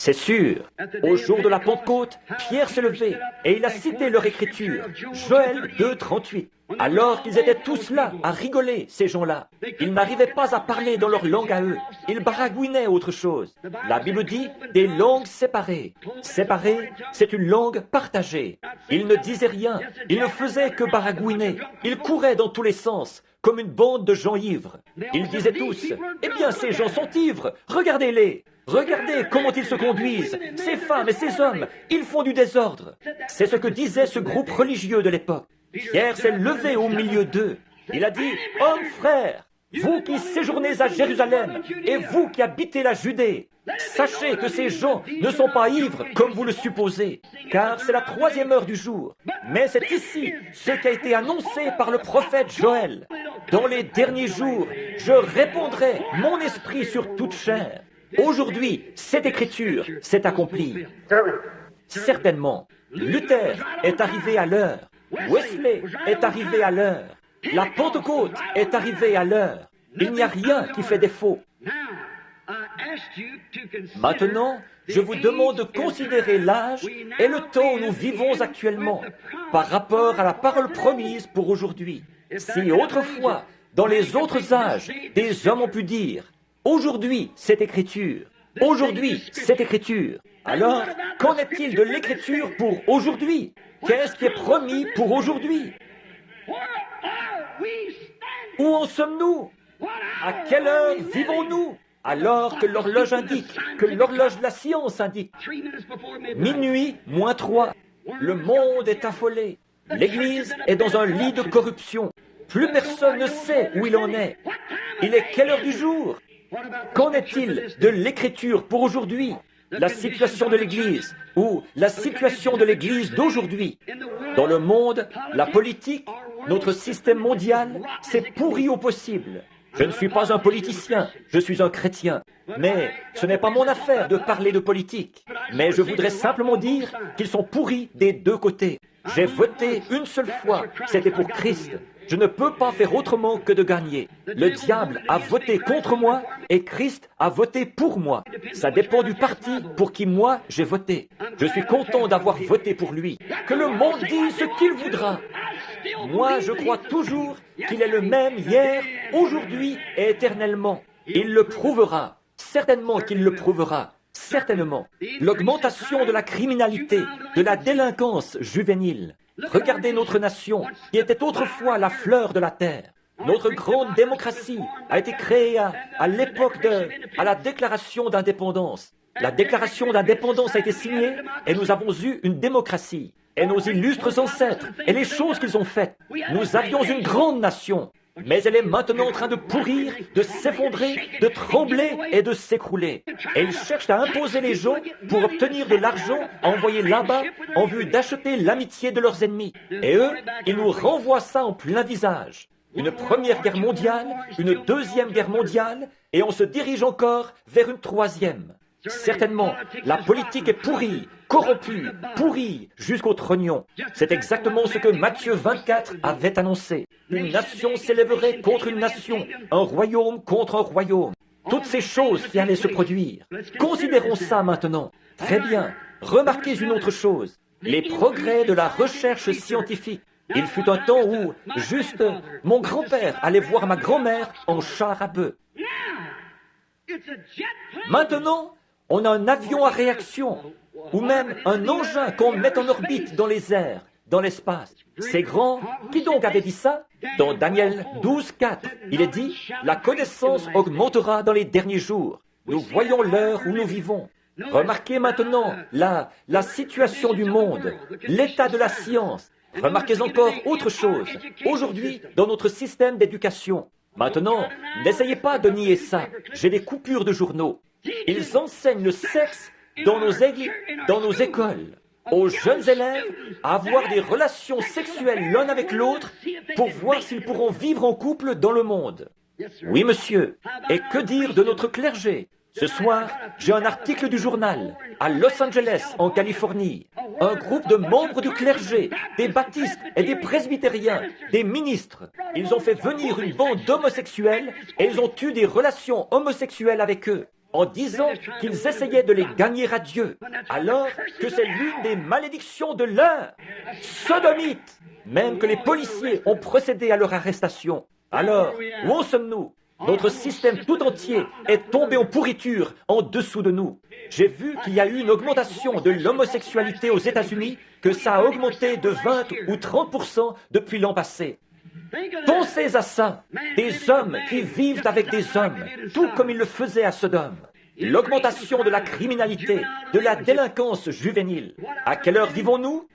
C'est sûr. Au jour de la Pentecôte, Pierre s'est levé et il a cité leur écriture, Joël 2, 38. Alors qu'ils étaient tous là à rigoler, ces gens-là. Ils n'arrivaient pas à parler dans leur langue à eux. Ils baragouinaient autre chose. La Bible dit des langues séparées. Séparées, c'est une langue partagée. Ils ne disaient rien. Ils ne faisaient que baragouiner. Ils couraient dans tous les sens, comme une bande de gens ivres. Ils disaient tous, « Eh bien, ces gens sont ivres. Regardez-les. Regardez comment ils se conduisent. Ces femmes et ces hommes, ils font du désordre. » C'est ce que disait ce groupe religieux de l'époque. Pierre s'est levé au milieu d'eux. Il a dit, « Hommes, frères, vous qui séjournez à Jérusalem et vous qui habitez la Judée, sachez que ces gens ne sont pas ivres comme vous le supposez, car c'est la 3e heure du jour. Mais c'est ici ce qui a été annoncé par le prophète Joël. Dans les derniers jours, je répandrai mon esprit sur toute chair. Aujourd'hui, cette écriture s'est accomplie. Certainement, Luther est arrivé à l'heure. Wesley est arrivé à l'heure. La Pentecôte est arrivée à l'heure. Il n'y a rien qui fait défaut. Maintenant, je vous demande de considérer l'âge et le temps où nous vivons actuellement par rapport à la parole promise pour aujourd'hui. Si autrefois, dans les autres âges, des hommes ont pu dire « Aujourd'hui, cette écriture. Aujourd'hui, cette écriture. » Alors, qu'en est-il de l'écriture pour aujourd'hui? Qu'est-ce qui est promis pour aujourd'hui? Où en sommes-nous? À quelle heure vivons-nous? Alors que l'horloge indique, que l'horloge de la science indique. Minuit moins 3. Le monde est affolé. L'Église est dans un lit de corruption. Plus personne ne sait où il en est. Il est quelle heure du jour? Qu'en est-il de l'écriture pour aujourd'hui? La situation de l'Église, ou la situation de l'Église d'aujourd'hui. Dans le monde, la politique, notre système mondial, s'est pourri au possible. Je ne suis pas un politicien, je suis un chrétien. Mais ce n'est pas mon affaire de parler de politique. Mais je voudrais simplement dire qu'ils sont pourris des deux côtés. J'ai voté une seule fois, c'était pour Christ. Je ne peux pas faire autrement que de gagner. Le diable a voté contre moi et Christ a voté pour moi. Ça dépend du parti pour qui moi j'ai voté. Je suis content d'avoir voté pour lui. Que le monde dise ce qu'il voudra. Moi, je crois toujours qu'il est le même hier, aujourd'hui et éternellement. Il le prouvera. Certainement qu'il le prouvera. Certainement. L'augmentation de la criminalité, de la délinquance juvénile. Regardez notre nation, qui était autrefois la fleur de la terre. Notre grande démocratie a été créée à l'époque à la déclaration d'indépendance. La déclaration d'indépendance a été signée et nous avons eu une démocratie. Et nos illustres ancêtres et les choses qu'ils ont faites. Nous avions une grande nation, mais elle est maintenant en train de pourrir, de s'effondrer, de trembler et de s'écrouler. Et ils cherchent à imposer les gens pour obtenir de l'argent à envoyer là-bas en vue d'acheter l'amitié de leurs ennemis. Et eux, ils nous renvoient ça en plein visage. Une première guerre mondiale, une deuxième guerre mondiale, et on se dirige encore vers une troisième. Certainement, la politique est pourrie, corrompue, pourrie jusqu'au trognon. C'est exactement ce que Matthieu 24 avait annoncé. Une nation s'élèverait contre une nation, un royaume contre un royaume. Toutes ces choses qui allaient se produire. Considérons ça maintenant. Très bien. Remarquez une autre chose. Les progrès de la recherche scientifique. Il fut un temps où, juste, mon grand-père allait voir ma grand-mère en char à bœuf. Maintenant, on a un avion à réaction, ou même un engin qu'on met en orbite dans les airs, dans l'espace. C'est grand. Qui donc avait dit ça? Dans Daniel 12:4, il est dit, la connaissance augmentera dans les derniers jours. Nous voyons l'heure où nous vivons. Remarquez maintenant la situation du monde, l'état de la science. Remarquez encore autre chose. Aujourd'hui, dans notre système d'éducation, maintenant, n'essayez pas de nier ça. J'ai des coupures de journaux. Ils enseignent le sexe dans nos écoles, aux jeunes élèves à avoir des relations sexuelles l'un avec l'autre pour voir s'ils pourront vivre en couple dans le monde. Oui, monsieur. Et que dire de notre clergé? Ce soir, j'ai un article du journal, à Los Angeles, en Californie. Un groupe de membres du clergé, des baptistes et des presbytériens, des ministres. Ils ont fait venir une bande d'homosexuels et ils ont eu des relations homosexuelles avec eux, en disant qu'ils essayaient de les gagner à Dieu, alors que c'est l'une des malédictions de l'heure. Sodomite! Même que les policiers ont procédé à leur arrestation. Alors, où en sommes-nous? Notre système tout entier est tombé en pourriture en dessous de nous. J'ai vu qu'il y a eu une augmentation de l'homosexualité aux États-Unis, que ça a augmenté de 20 ou 30% depuis l'an passé. Pensez à ça. Des hommes qui vivent avec des hommes, tout comme ils le faisaient à Sodome. L'augmentation de la criminalité, de la délinquance juvénile. À quelle heure vivons-nous?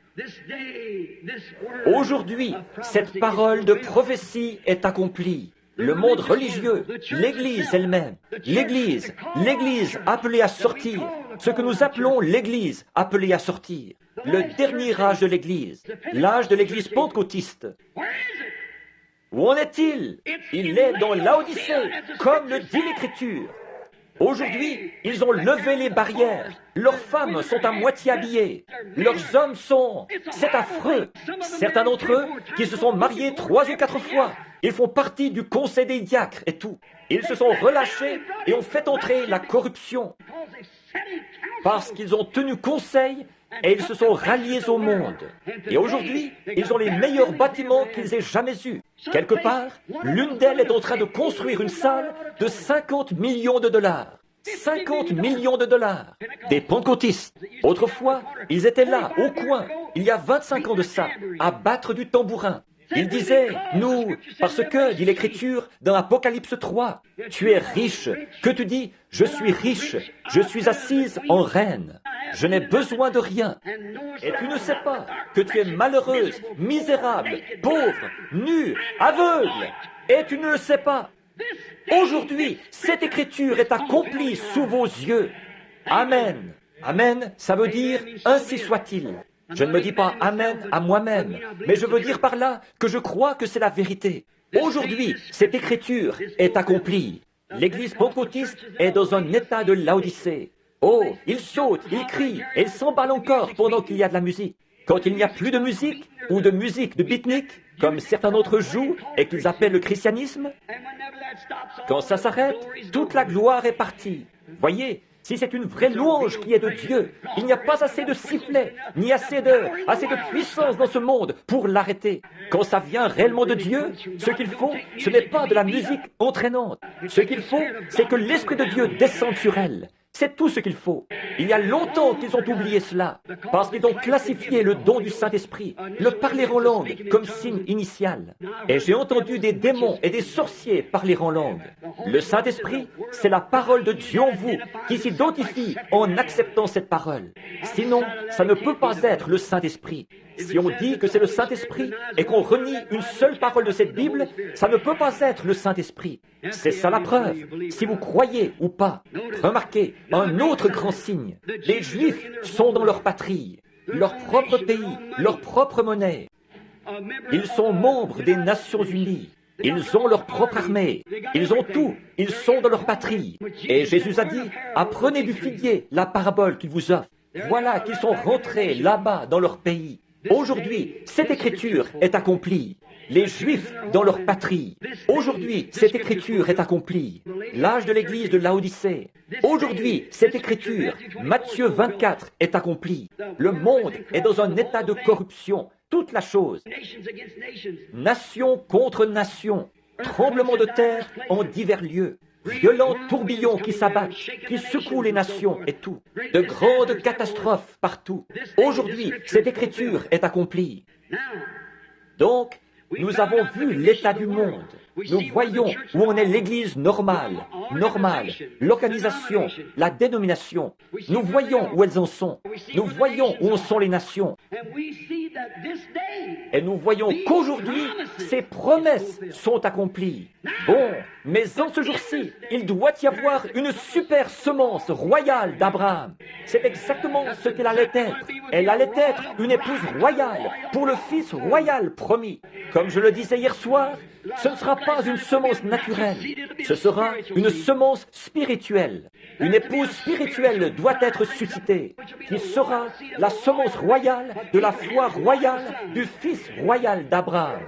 Aujourd'hui, cette parole de prophétie est accomplie. Le monde religieux, l'Église elle-même, l'Église appelée à sortir, ce que nous appelons l'Église appelée à sortir, le dernier âge de l'Église, l'âge de l'Église pentecôtiste. Où en est-il? Il est dans Laodicée, comme le dit l'Écriture. Aujourd'hui, ils ont levé les barrières. Leurs femmes sont à moitié habillées. Leurs hommes sont... C'est affreux. Certains d'entre eux qui se sont mariés 3 ou 4 fois, ils font partie du conseil des diacres et tout. Ils se sont relâchés et ont fait entrer la corruption. Parce qu'ils ont tenu conseil et ils se sont ralliés au monde. Et aujourd'hui, ils ont les meilleurs bâtiments qu'ils aient jamais eus. Quelque part, l'une d'elles est en train de construire une salle de 50 millions de dollars. 50 millions de dollars. Des pentecôtistes. Autrefois, ils étaient là, au coin, il y a 25 ans de ça, à battre du tambourin. Ils disaient, nous, parce que, dit l'Écriture dans Apocalypse 3, tu es riche. Que tu dis, je suis riche, je suis assise en reine. Je n'ai besoin de rien. Et tu ne sais pas que tu es malheureuse, misérable, pauvre, nue, aveugle. Et tu ne le sais pas. Aujourd'hui, cette Écriture est accomplie sous vos yeux. Amen. Amen, ça veut dire ainsi soit-il. Je ne me dis pas Amen à moi-même, mais je veux dire par là que je crois que c'est la vérité. Aujourd'hui, cette Écriture est accomplie. L'Église pentecôtiste est dans un état de Laodicée. Oh, il saute, il crie, et il s'emballe encore pendant qu'il y a de la musique. Quand il n'y a plus de musique, ou de musique de beatnik, comme certains d'entre eux jouent et qu'ils appellent le christianisme, quand ça s'arrête, toute la gloire est partie. Voyez, si c'est une vraie louange qui est de Dieu, il n'y a pas assez de sifflets, ni assez de puissance dans ce monde pour l'arrêter. Quand ça vient réellement de Dieu, ce qu'il faut, ce n'est pas de la musique entraînante. Ce qu'il faut, c'est que l'Esprit de Dieu descende sur elle. C'est tout ce qu'il faut. Il y a longtemps qu'ils ont oublié cela, parce qu'ils ont classifié le don du Saint-Esprit, le parler en langue, comme signe initial. Et j'ai entendu des démons et des sorciers parler en langue. Le Saint-Esprit, c'est la parole de Dieu en vous, qui s'identifie en acceptant cette parole. Sinon, ça ne peut pas être le Saint-Esprit. Si on dit que c'est le Saint-Esprit et qu'on renie une seule parole de cette Bible, ça ne peut pas être le Saint-Esprit. C'est ça la preuve, si vous croyez ou pas. Remarquez, un autre grand signe. Les Juifs sont dans leur patrie, leur propre pays, leur propre monnaie. Ils sont membres des Nations Unies. Ils ont leur propre armée. Ils ont tout. Ils sont dans leur patrie. Et Jésus a dit, apprenez du figuier la parabole qu'il vous offre. Voilà qu'ils sont rentrés là-bas dans leur pays. Aujourd'hui, cette écriture est accomplie. Les Juifs dans leur patrie. Aujourd'hui, cette écriture est accomplie. L'âge de l'église de Laodicée. Aujourd'hui, cette écriture, Matthieu 24, est accomplie. Le monde est dans un état de corruption. Toute la chose. Nation contre nation. Tremblement de terre en divers lieux. Violents tourbillons qui s'abattent, qui secouent les nations et tout. De grandes catastrophes partout. Aujourd'hui, cette écriture est accomplie. Donc, nous avons vu l'état du monde. Nous voyons où en est l'Église normale, l'organisation, la dénomination. Nous voyons où elles en sont. Nous voyons où en sont les nations. Et nous voyons qu'aujourd'hui, ces promesses sont accomplies. Bon, mais en ce jour-ci, il doit y avoir une super semence royale d'Abraham. C'est exactement ce qu'elle allait être. Elle allait être une épouse royale pour le fils royal promis. Comme je le disais hier soir, ce ne sera pas une semence naturelle, ce sera une semence spirituelle. Une épouse spirituelle doit être suscitée, qui sera la semence royale de la foi royale du fils royal d'Abraham.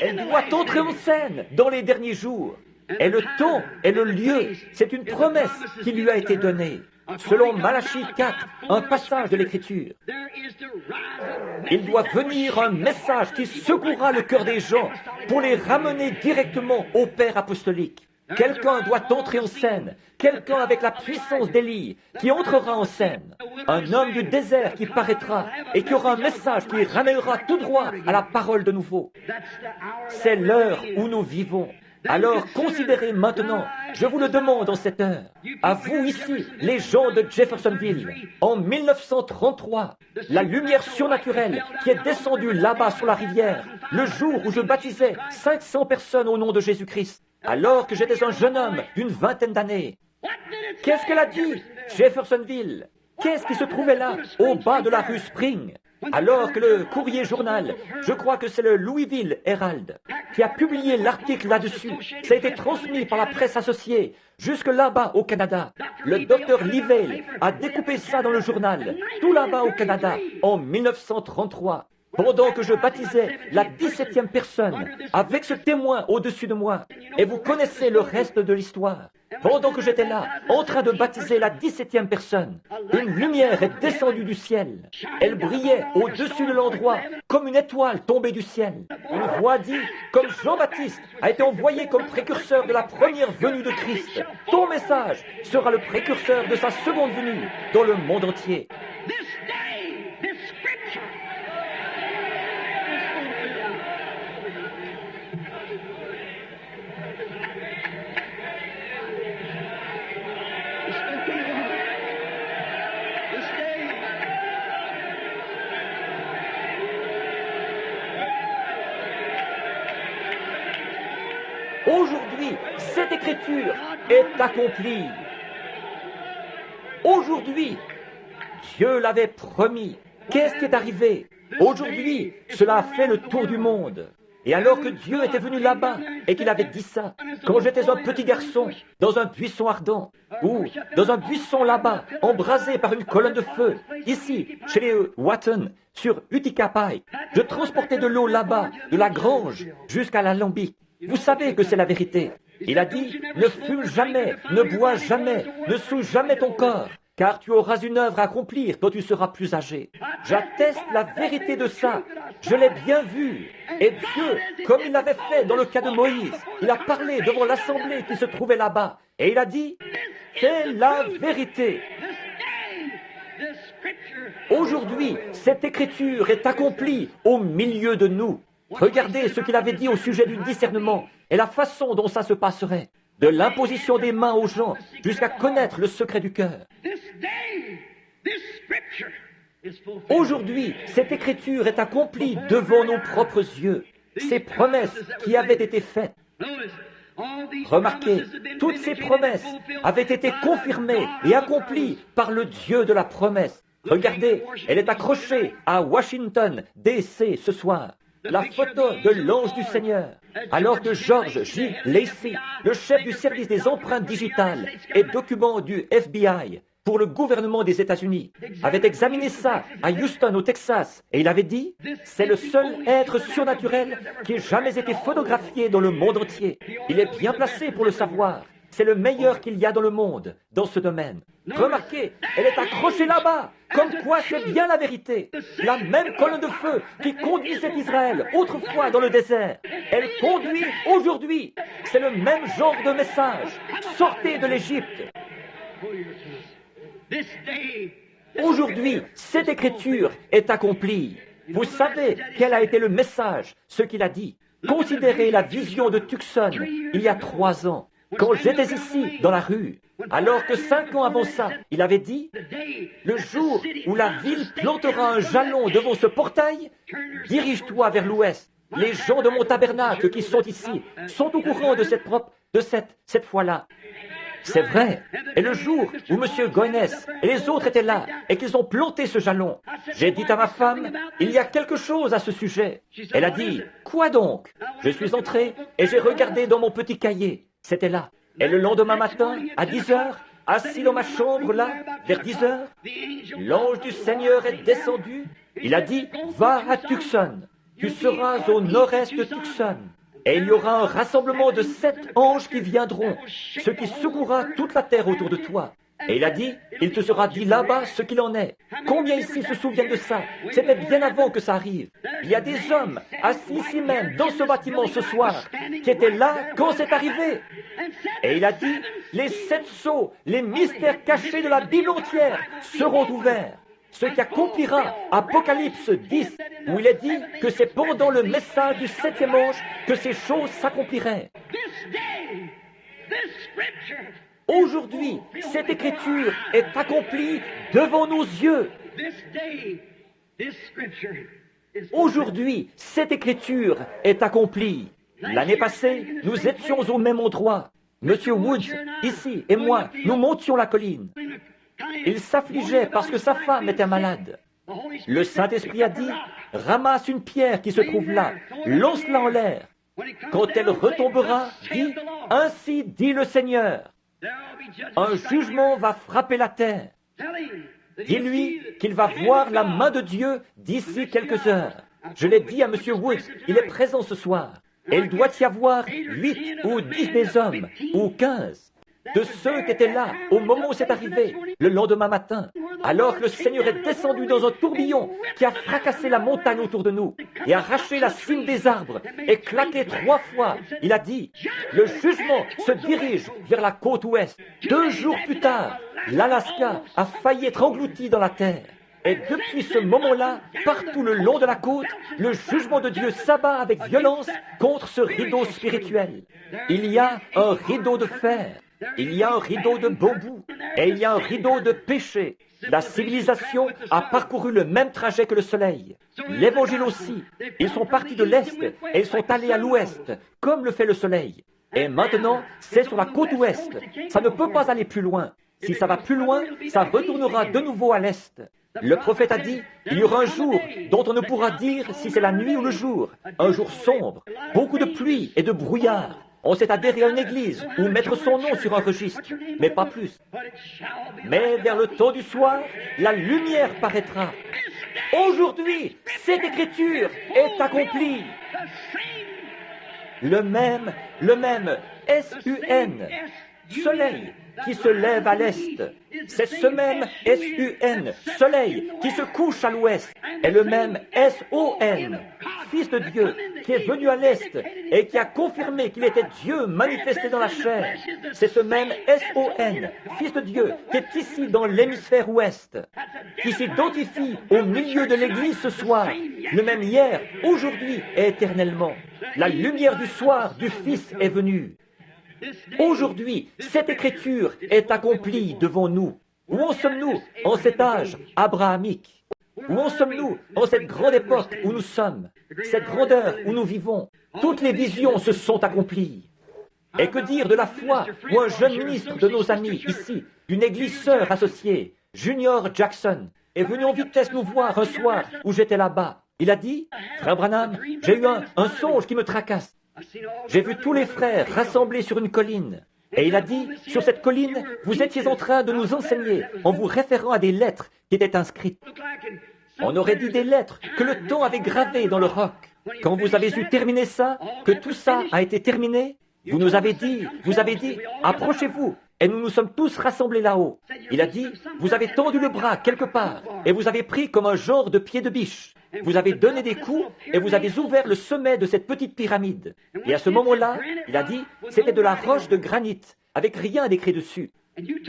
Elle doit entrer en scène dans les derniers jours. Et le temps et le lieu, c'est une promesse qui lui a été donnée. Selon Malachie 4, un passage de l'Écriture, il doit venir un message qui secouera le cœur des gens pour les ramener directement au Père apostolique. Quelqu'un doit entrer en scène, quelqu'un avec la puissance d'Élie qui entrera en scène, un homme du désert qui paraîtra et qui aura un message qui ramènera tout droit à la parole de nouveau. C'est l'heure où nous vivons. Alors considérez maintenant, je vous le demande en cette heure, à vous ici, les gens de Jeffersonville, en 1933, la lumière surnaturelle qui est descendue là-bas sur la rivière, le jour où je baptisais 500 personnes au nom de Jésus-Christ, alors que j'étais un jeune homme d'une vingtaine d'années. Qu'est-ce qu'elle a dit, Jeffersonville? Qu'est-ce qui se trouvait là, au bas de la rue Spring? Alors que le courrier journal, je crois que c'est le Louisville Herald, qui a publié l'article là-dessus, ça a été transmis par la presse associée, jusque là-bas au Canada. Le docteur Livell a découpé ça dans le journal, tout là-bas au Canada, en 1933. Pendant que je baptisais la 17e personne, avec ce témoin au-dessus de moi, et vous connaissez le reste de l'histoire. Pendant que j'étais là, en train de baptiser la 17e personne, une lumière est descendue du ciel. Elle brillait au-dessus de l'endroit, comme une étoile tombée du ciel. Une voix dit, comme Jean-Baptiste a été envoyé comme précurseur de la première venue de Christ, ton message sera le précurseur de sa seconde venue dans le monde entier. Aujourd'hui, cette écriture est accomplie. Aujourd'hui, Dieu l'avait promis. Qu'est-ce qui est arrivé? Aujourd'hui, cela a fait le tour du monde. Et alors que Dieu était venu là-bas et qu'il avait dit ça, quand j'étais un petit garçon, dans un buisson ardent, ou dans un buisson là-bas, embrasé par une colonne de feu, ici, chez les Watton, sur Utica Pike, je transportais de l'eau là-bas, de la grange jusqu'à l'alambic. Vous savez que c'est la vérité. Il a dit, ne fume jamais, ne bois jamais, ne souille jamais ton corps, car tu auras une œuvre à accomplir quand tu seras plus âgé. J'atteste la vérité de ça. Je l'ai bien vu. Et Dieu, comme il l'avait fait dans le cas de Moïse, il a parlé devant l'assemblée qui se trouvait là-bas. Et il a dit, C'est la vérité. Aujourd'hui, cette écriture est accomplie au milieu de nous. Regardez ce qu'il avait dit au sujet du discernement et la façon dont ça se passerait. De l'imposition des mains aux gens jusqu'à connaître le secret du cœur. Aujourd'hui, cette écriture est accomplie devant nos propres yeux. Ces promesses qui avaient été faites. Remarquez, toutes ces promesses avaient été confirmées et accomplies par le Dieu de la promesse. Regardez, elle est accrochée à Washington, D.C. ce soir. La photo de l'ange du Seigneur. Alors que George J. Lacey, le chef du service des empreintes digitales et documents du FBI pour le gouvernement des États-Unis, avait examiné ça à Houston, au Texas, et il avait dit « C'est le seul être surnaturel qui ait jamais été photographié dans le monde entier. Il est bien placé pour le savoir. C'est le meilleur qu'il y a dans le monde, dans ce domaine. » Remarquez, elle est accrochée là-bas, comme quoi c'est bien la vérité. La même colonne de feu qui conduisait Israël autrefois dans le désert, elle conduit aujourd'hui. C'est le même genre de message. Sortez de l'Égypte. Aujourd'hui, cette écriture est accomplie. Vous savez quel a été le message, ce qu'il a dit. Considérez la vision de Tucson il y a 3 ans, quand j'étais ici, dans la rue. Alors que 5 ans avant ça, il avait dit, le jour où la ville plantera un jalon devant ce portail, dirige-toi vers l'ouest. Les gens de mon tabernacle qui sont ici sont au courant de cette fois-là. C'est vrai. Et le jour où M. Goines et les autres étaient là et qu'ils ont planté ce jalon, j'ai dit à ma femme, il y a quelque chose à ce sujet. Elle a dit, quoi donc? Je suis entré et j'ai regardé dans mon petit cahier. C'était là. Et le lendemain matin, à 10 heures, assis dans ma chambre là, vers 10 heures, l'ange du Seigneur est descendu. Il a dit, va à Tucson. Tu seras au nord-est de Tucson. Et il y aura un rassemblement de 7 anges qui viendront, ce qui secourra toute la terre autour de toi. Et il a dit, il te sera dit là-bas ce qu'il en est. Combien ici se souviennent de ça? C'était bien avant que ça arrive. Il y a des hommes assis ici même, dans ce bâtiment ce soir, qui étaient là quand c'est arrivé. Et il a dit, les 7 sceaux, les mystères cachés de la Bible entière seront ouverts. Ce qui accomplira Apocalypse 10, où il est dit que c'est pendant le message du 7e ange que ces choses s'accompliraient. Aujourd'hui, cette écriture est accomplie devant nos yeux. Aujourd'hui, cette écriture est accomplie. L'année passée, nous étions au même endroit. Monsieur Woods, ici, et moi, nous montions la colline. Il s'affligeait parce que sa femme était malade. Le Saint-Esprit a dit, ramasse une pierre qui se trouve là, lance-la en l'air. Quand elle retombera, dis, ainsi dit le Seigneur. Un jugement va frapper la terre. Dis-lui qu'il va voir la main de Dieu d'ici quelques heures. Je l'ai dit à M. Woods, il est présent ce soir. Et il doit y avoir 8 ou 10 des hommes, ou 15. De ceux qui étaient là au moment où c'est arrivé, le lendemain matin, alors que le Seigneur est descendu dans un tourbillon qui a fracassé la montagne autour de nous et arraché la cime des arbres et claqué 3 fois, il a dit, le jugement se dirige vers la côte ouest. 2 jours plus tard, l'Alaska a failli être englouti dans la terre. Et depuis ce moment-là, partout le long de la côte, le jugement de Dieu s'abat avec violence contre ce rideau spirituel. Il y a un rideau de fer. Il y a un rideau de bambou et il y a un rideau de péché. La civilisation a parcouru le même trajet que le soleil. L'Évangile aussi. Ils sont partis de l'Est et ils sont allés à l'Ouest, comme le fait le soleil. Et maintenant, c'est sur la côte Ouest. Ça ne peut pas aller plus loin. Si ça va plus loin, ça retournera de nouveau à l'Est. Le prophète a dit, il y aura un jour dont on ne pourra dire si c'est la nuit ou le jour. Un jour sombre, beaucoup de pluie et de brouillard. On s'est adhéré à une église ou mettre son nom sur un registre, mais pas plus. Mais vers le temps du soir, la lumière paraîtra. Aujourd'hui, cette écriture est accomplie. Le même, S-U-N, soleil qui se lève à l'est. C'est ce même S-U-N, soleil, qui se couche à l'ouest, est le même S-O-N, Fils de Dieu, qui est venu à l'est et qui a confirmé qu'il était Dieu manifesté dans la chair. C'est ce même S-O-N, Fils de Dieu, qui est ici dans l'hémisphère ouest, qui s'identifie au milieu de l'Église ce soir, le même hier, aujourd'hui et éternellement. La lumière du soir du Fils est venue. Aujourd'hui, cette écriture est accomplie devant nous. Où en sommes-nous en cet âge abrahamique? Où en sommes-nous en cette grande époque où nous sommes? Cette grandeur où nous vivons? Toutes les visions se sont accomplies. Et que dire de la foi où un jeune ministre de nos amis ici, d'une église sœur associée, Junior Jackson, est venu en vitesse nous voir un soir où j'étais là-bas. Il a dit, « Frère Branham, j'ai eu un songe qui me tracasse. J'ai vu tous les frères rassemblés sur une colline. Et il a dit, sur cette colline, vous étiez en train de nous enseigner en vous référant à des lettres qui étaient inscrites. On aurait dit des lettres que le temps avait gravées dans le roc. Quand vous avez eu terminé ça, que tout ça a été terminé, vous avez dit, approchez-vous. Et nous nous sommes tous rassemblés là-haut. Il a dit, vous avez tendu le bras quelque part et vous avez pris comme un genre de pied de biche. Vous avez donné des coups et vous avez ouvert le sommet de cette petite pyramide. Et à ce moment-là, il a dit, c'était de la roche de granit, avec rien d'écrit dessus.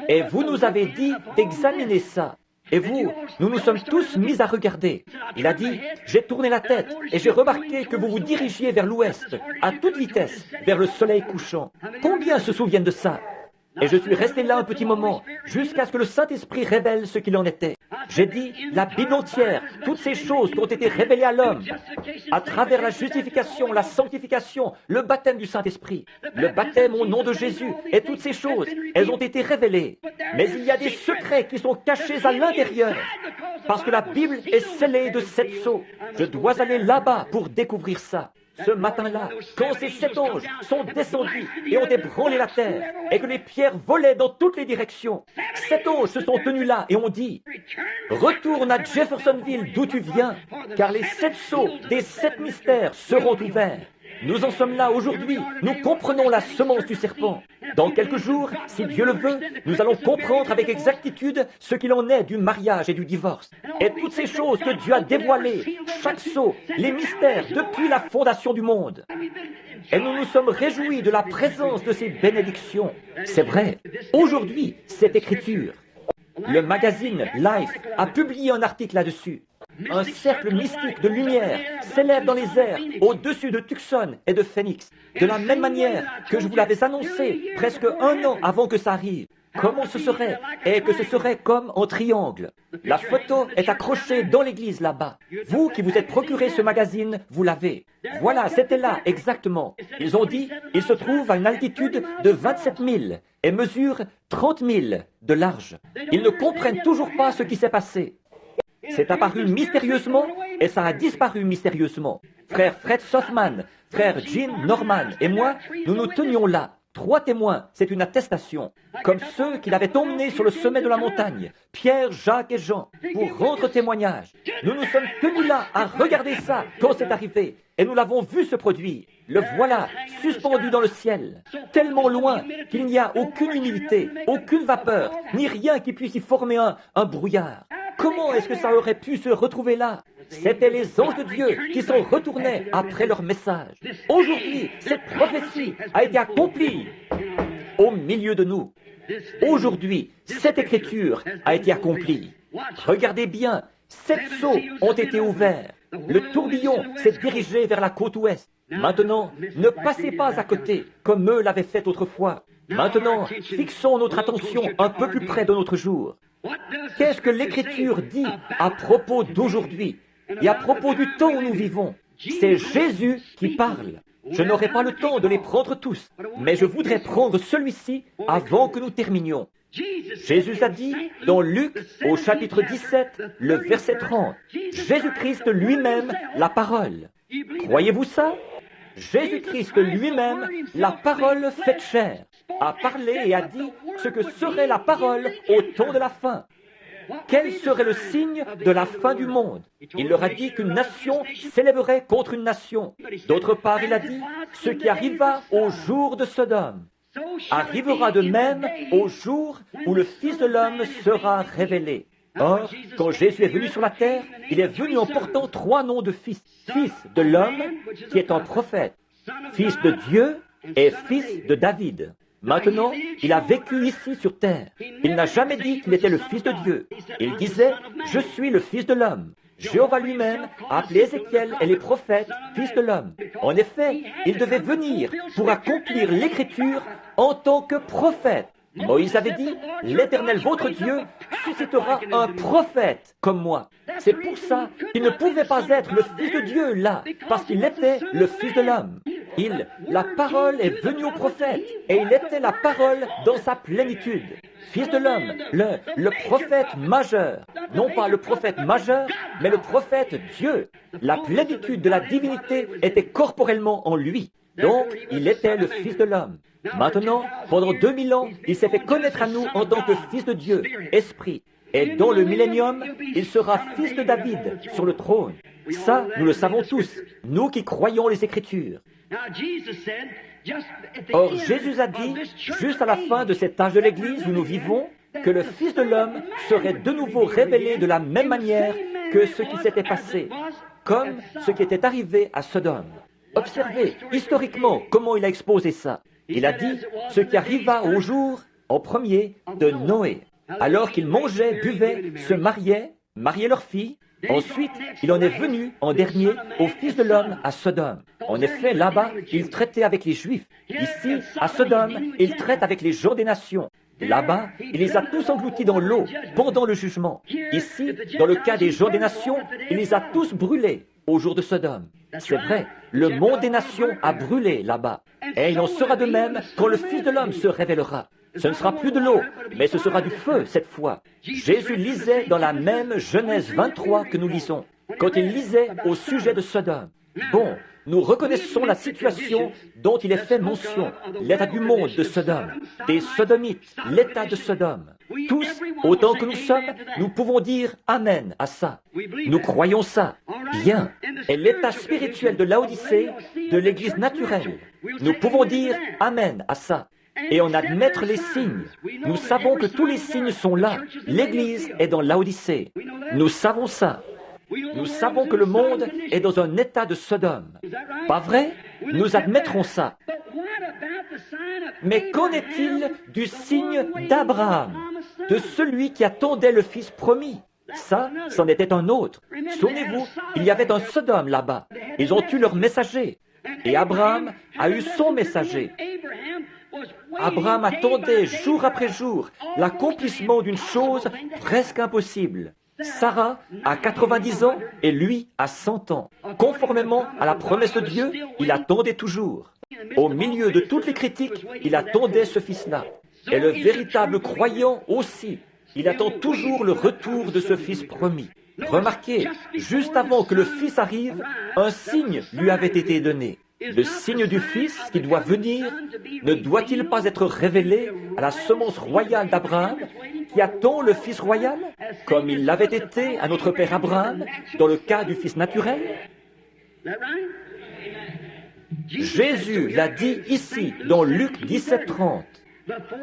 Et vous nous avez dit d'examiner ça. Et nous nous sommes tous mis à regarder. Il a dit, j'ai tourné la tête et j'ai remarqué que vous vous dirigiez vers l'ouest, à toute vitesse, vers le soleil couchant. Combien se souviennent de ça? Et je suis resté là un petit moment, jusqu'à ce que le Saint-Esprit révèle ce qu'il en était. J'ai dit, la Bible entière, toutes ces choses qui ont été révélées à l'homme, à travers la justification, la sanctification, le baptême du Saint-Esprit, le baptême au nom de Jésus, et toutes ces choses, elles ont été révélées. Mais il y a des secrets qui sont cachés à l'intérieur, parce que la Bible est scellée de 7 sceaux. Je dois aller là-bas pour découvrir ça. Ce matin-là, quand ces 7 anges sont descendus et ont ébranlé la terre, et que les pierres volaient dans toutes les directions, 7 anges se sont tenus là et ont dit, « Retourne à Jeffersonville d'où tu viens, car les 7 sceaux des 7 mystères seront ouverts. » Nous en sommes là aujourd'hui, nous comprenons la semence du serpent. Dans quelques jours, si Dieu le veut, nous allons comprendre avec exactitude ce qu'il en est du mariage et du divorce. Et toutes ces choses que Dieu a dévoilées, chaque sceau, les mystères depuis la fondation du monde. Et nous nous sommes réjouis de la présence de ces bénédictions. C'est vrai, aujourd'hui, cette écriture, le magazine Life a publié un article là-dessus. Un cercle mystique de lumière s'élève dans les airs au-dessus de Tucson et de Phoenix, de la même manière que je vous l'avais annoncé presque 1 an avant que ça arrive. Comment ce serait? Et que ce serait comme en triangle. La photo est accrochée dans l'église là-bas. Vous qui vous êtes procuré ce magazine, vous l'avez. Voilà, c'était là, exactement. Ils ont dit, il se trouve à une altitude de 27 000 et mesure 30 000 de large. Ils ne comprennent toujours pas ce qui s'est passé. C'est apparu mystérieusement et ça a disparu mystérieusement. Frère Fred Sothman, frère Jim Norman et moi, nous nous tenions là. 3 témoins, c'est une attestation. Comme ceux qui l'avaient emmené sur le sommet de la montagne, Pierre, Jacques et Jean, pour rendre témoignage. Nous nous sommes tenus là à regarder ça quand c'est arrivé. Et nous l'avons vu se produire. Le voilà, suspendu dans le ciel, tellement loin qu'il n'y a aucune humidité, aucune vapeur, ni rien qui puisse y former un brouillard. Comment est-ce que ça aurait pu se retrouver là? C'était les anges de Dieu qui s'en retournaient après leur message. Aujourd'hui, cette prophétie a été accomplie au milieu de nous. Aujourd'hui, cette écriture a été accomplie. Regardez bien, 7 sceaux ont été ouverts. Le tourbillon s'est dirigé vers la côte ouest. Maintenant, ne passez pas à côté comme eux l'avaient fait autrefois. Maintenant, fixons notre attention un peu plus près de notre jour. Qu'est-ce que l'Écriture dit à propos d'aujourd'hui et à propos du temps où nous vivons? C'est Jésus qui parle. Je n'aurai pas le temps de les prendre tous, mais je voudrais prendre celui-ci avant que nous terminions. Jésus a dit dans Luc au chapitre 17, le verset 30, Jésus-Christ lui-même, la parole. Croyez-vous ça? Jésus-Christ lui-même, la parole faite chair, a parlé et a dit ce que serait la parole au temps de la fin. Quel serait le signe de la fin du monde? Il leur a dit qu'une nation s'élèverait contre une nation. D'autre part, il a dit ce qui arriva au jour de Sodome. arrivera de même au jour où le Fils de l'homme sera révélé. Or, quand Jésus est venu sur la terre, il est venu en portant 3 noms de fils. Fils de l'homme, qui est un prophète, fils de Dieu et fils de David. Maintenant, il a vécu ici sur terre. Il n'a jamais dit qu'il était le Fils de Dieu. Il disait, « Je suis le Fils de l'homme ». Jéhovah lui-même a appelé Ézéchiel et les prophètes « Fils de l'homme ». En effet, il devait venir pour accomplir l'Écriture en tant que prophète. Moïse avait dit, « L'Éternel, votre Dieu, suscitera un prophète comme moi ». C'est pour ça qu'il ne pouvait pas être le Fils de Dieu là, parce qu'il était le Fils de l'homme. La parole est venue au prophète, et il était la parole dans sa plénitude. Fils de l'homme, le prophète majeur. Non pas le prophète majeur, mais le prophète Dieu. La plénitude de la divinité était corporellement en lui. Donc, il était le Fils de l'homme. Maintenant, pendant 2000 ans, il s'est fait connaître à nous en tant que Fils de Dieu, Esprit. Et dans le millénium, il sera Fils de David sur le trône. Ça, nous le savons tous, nous qui croyons les Écritures. Or, Jésus a dit, juste à la fin de cet âge de l'Église où nous vivons, que le Fils de l'homme serait de nouveau révélé de la même manière que ce qui s'était passé, comme ce qui était arrivé à Sodome. Observez historiquement comment il a exposé ça. Il a dit ce qui arriva au jour, en premier, de Noé. Alors qu'ils mangeaient, buvaient, se mariaient leur fille, ensuite, il en est venu, en dernier, au Fils de l'homme à Sodome. En effet, là-bas, il traitait avec les Juifs. Ici, à Sodome, il traite avec les gens des nations. Là-bas, il les a tous engloutis dans l'eau, pendant le jugement. Ici, dans le cas des gens des nations, il les a tous brûlés au jour de Sodome. C'est vrai, le monde des nations a brûlé là-bas. Et il en sera de même quand le Fils de l'homme se révélera. Ce ne sera plus de l'eau, mais ce sera du feu cette fois. Jésus lisait dans la même Genèse 23 que nous lisons, quand il lisait au sujet de Sodome. Bon, nous reconnaissons la situation dont il est fait mention, l'état du monde de Sodome, des Sodomites, l'état de Sodome. Tous, autant que nous sommes, nous pouvons dire Amen à ça. Nous croyons ça. Bien. Et l'état spirituel de Laodicée, de l'Église naturelle, nous pouvons dire Amen à ça. Et en admettre les signes. Nous savons que tous les signes sont là. L'Église est dans Laodicée. Nous savons ça. Nous savons que le monde est dans un état de Sodome. Pas vrai? Nous admettrons ça. Mais qu'en est-il du signe d'Abraham, de celui qui attendait le Fils promis? Ça, c'en était un autre. Souvenez-vous, il y avait un Sodome là-bas. Ils ont eu leur messager. Et Abraham a eu son messager. Abraham attendait jour après jour l'accomplissement d'une chose presque impossible. Sarah a 90 ans et lui a 100 ans. Conformément à la promesse de Dieu, il attendait toujours. Au milieu de toutes les critiques, il attendait ce fils-là. Et le véritable croyant aussi, il attend toujours le retour de ce fils promis. Remarquez, juste avant que le fils arrive, un signe lui avait été donné. Le signe du Fils qui doit venir ne doit-il pas être révélé à la semence royale d'Abraham qui attend le Fils royal, comme il l'avait été à notre père Abraham dans le cas du Fils naturel? Jésus l'a dit ici dans Luc 17:30,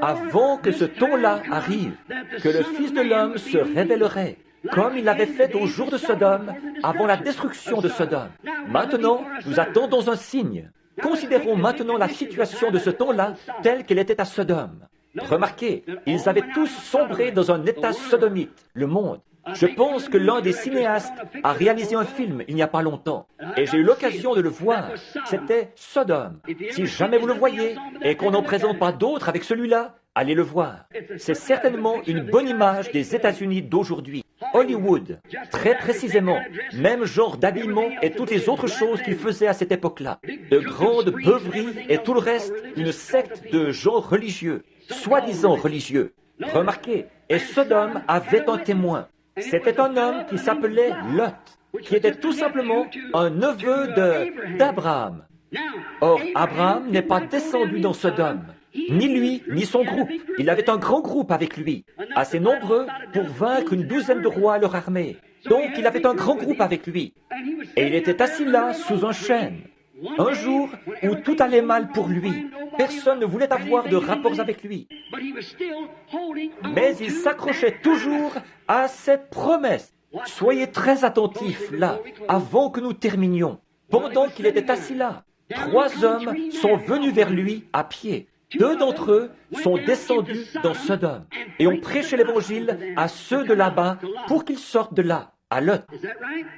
avant que ce temps-là arrive, que le Fils de l'homme se révélerait, comme il l'avait fait au jour de Sodome, avant la destruction de Sodome. Maintenant, nous attendons un signe. Considérons maintenant la situation de ce temps-là telle qu'elle était à Sodome. Remarquez, ils avaient tous sombré dans un état sodomite, le monde. Je pense que l'un des cinéastes a réalisé un film il n'y a pas longtemps, et j'ai eu l'occasion de le voir. C'était Sodome. Si jamais vous le voyez, et qu'on n'en présente pas d'autres avec celui-là, allez le voir. C'est certainement une bonne image des États-Unis d'aujourd'hui. Hollywood, très précisément, même genre d'habillement et toutes les autres choses qu'ils faisaient à cette époque-là. De grandes beuveries et tout le reste, une secte de gens religieux, soi-disant religieux. Remarquez, et Sodome avait un témoin. C'était un homme qui s'appelait Lot, qui était tout simplement un neveu d'Abraham. Or, Abraham n'est pas descendu dans Sodome. Ni lui, ni son groupe. Il avait un grand groupe avec lui, assez nombreux pour vaincre une douzaine de rois à leur armée. Donc, il avait un grand groupe avec lui. Et il était assis là, sous un chêne. Un jour où tout allait mal pour lui, personne ne voulait avoir de rapports avec lui. Mais il s'accrochait toujours à cette promesse. Soyez très attentifs là, avant que nous terminions. Pendant qu'il était assis là, 3 hommes sont venus vers lui à pied. 2 d'entre eux sont descendus dans Sodome et ont prêché l'évangile à ceux de là-bas pour qu'ils sortent de là, à Lot.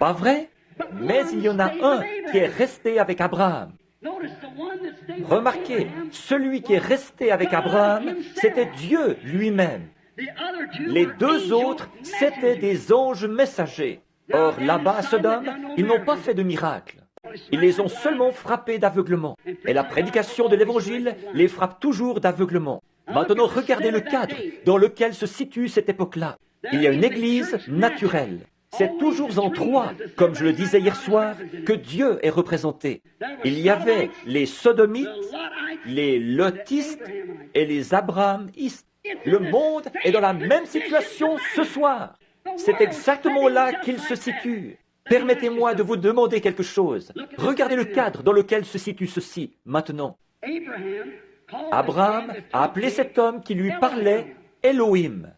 Pas vrai? Mais il y en a un qui est resté avec Abraham. Remarquez, celui qui est resté avec Abraham, c'était Dieu lui-même. Les 2 autres, c'étaient des anges messagers. Or, là-bas à Sodome, ils n'ont pas fait de miracle. Ils les ont seulement frappés d'aveuglement. Et la prédication de l'Évangile les frappe toujours d'aveuglement. Maintenant, regardez le cadre dans lequel se situe cette époque-là. Il y a une église naturelle. C'est toujours en 3, comme je le disais hier soir, que Dieu est représenté. Il y avait les sodomites, les lotistes et les abrahamistes. Le monde est dans la même situation ce soir. C'est exactement là qu'il se situe. Permettez-moi de vous demander quelque chose. Regardez le cadre dans lequel se situe ceci maintenant. Abraham a appelé cet homme qui lui parlait Elohim.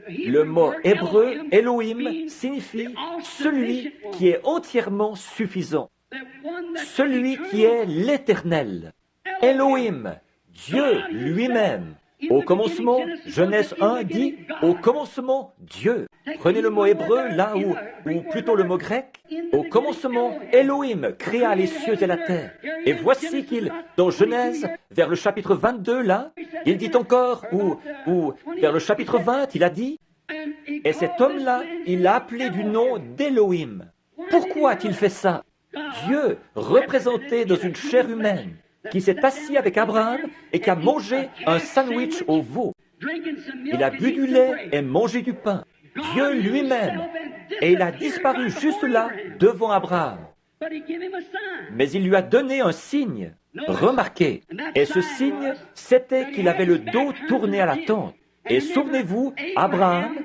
Le mot hébreu Elohim signifie celui qui est entièrement suffisant, celui qui est l'Éternel. Elohim, Dieu lui-même. Au commencement, Genèse 1 dit « Au commencement, Dieu ». Prenez le mot hébreu là ou plutôt le mot grec. Au commencement, Elohim créa les cieux et la terre. Et voici qu'il, dans Genèse, vers le chapitre 22 là, il dit encore, ou vers le chapitre 20, il a dit « Et cet homme-là, il l'a appelé du nom d'Elohim ». Pourquoi a-t-il fait ça? Dieu, représenté dans une chair humaine, qui s'est assis avec Abraham et qui a mangé un sandwich au veau. Il a bu du lait et mangé du pain. Dieu lui-même. Et il a disparu juste là, devant Abraham. Mais il lui a donné un signe. Remarquez. Et ce signe, c'était qu'il avait le dos tourné à la tente. Et souvenez-vous, Abraham,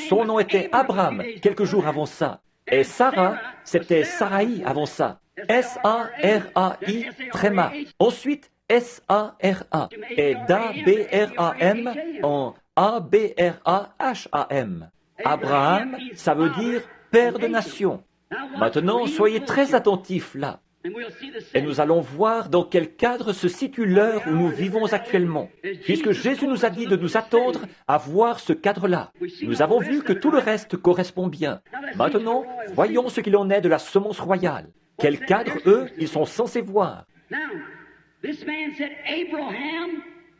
son nom était Abraham, quelques jours avant ça. Et Sarah, c'était Sarai avant ça. S-A-R-A-I, tréma. Ensuite, S-A-R-A. Et d'A-B-R-A-M en A-B-R-A-H-A-M. Abraham, ça veut dire père de nation. Maintenant, soyez très attentifs là. Et nous allons voir dans quel cadre se situe l'heure où nous vivons actuellement, puisque Jésus nous a dit de nous attendre à voir ce cadre-là. Nous avons vu que tout le reste correspond bien. Maintenant, voyons ce qu'il en est de la semence royale. Quel cadre, eux, ils sont censés voir.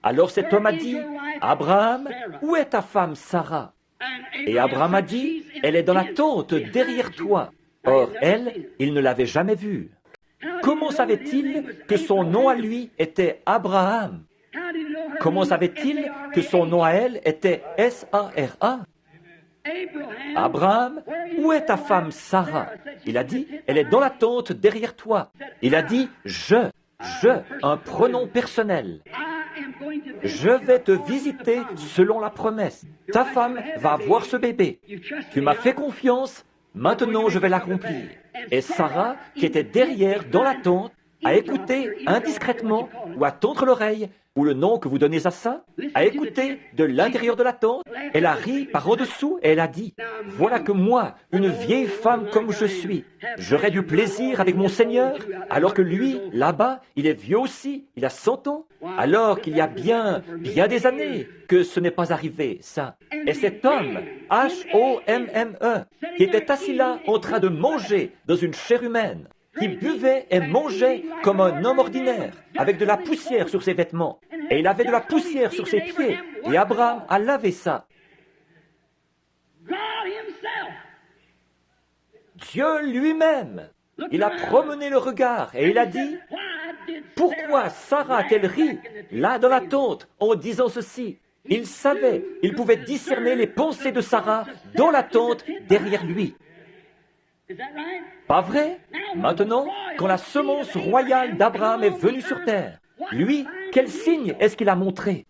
Alors cet homme a dit, « Abraham, où est ta femme Sarah ?» Et Abraham a dit, « Elle est dans la tente derrière toi. » Or, elle, il ne l'avait jamais vue. Comment savait-il que son nom à lui était Abraham? Comment savait-il que son nom à elle était S-A-R-A? Abraham, où est ta femme Sarah? Il a dit, elle est dans la tente derrière toi. Il a dit, je, un pronom personnel. Je vais te visiter selon la promesse. Ta femme va avoir ce bébé. Tu m'as fait confiance, maintenant je vais l'accomplir. Et Sarah, qui était derrière dans la tente, a écouté indiscrètement ou à tendre l'oreille, ou le nom que vous donnez à ça, a écouté de l'intérieur de la tente, elle a ri par en-dessous et elle a dit, « Voilà que moi, une vieille femme comme je suis, j'aurais du plaisir avec mon Seigneur, alors que lui, là-bas, il est vieux aussi, il a 100 ans, alors qu'il y a bien des années que ce n'est pas arrivé, ça. » Et cet homme, H-O-M-M-E, qui était assis là en train de manger dans une chair humaine, qui buvait et mangeait comme un homme ordinaire, avec de la poussière sur ses vêtements. Et il avait de la poussière sur ses pieds. Et Abraham a lavé ça. Dieu lui-même, il a promené le regard et il a dit, « Pourquoi Sarah a-t-elle ri là dans la tente en disant ceci ?» Il savait, il pouvait discerner les pensées de Sarah dans la tente derrière lui. Pas vrai? Maintenant, quand la semence royale d'Abraham est venue sur terre, lui, quel signe est-ce qu'il a montré?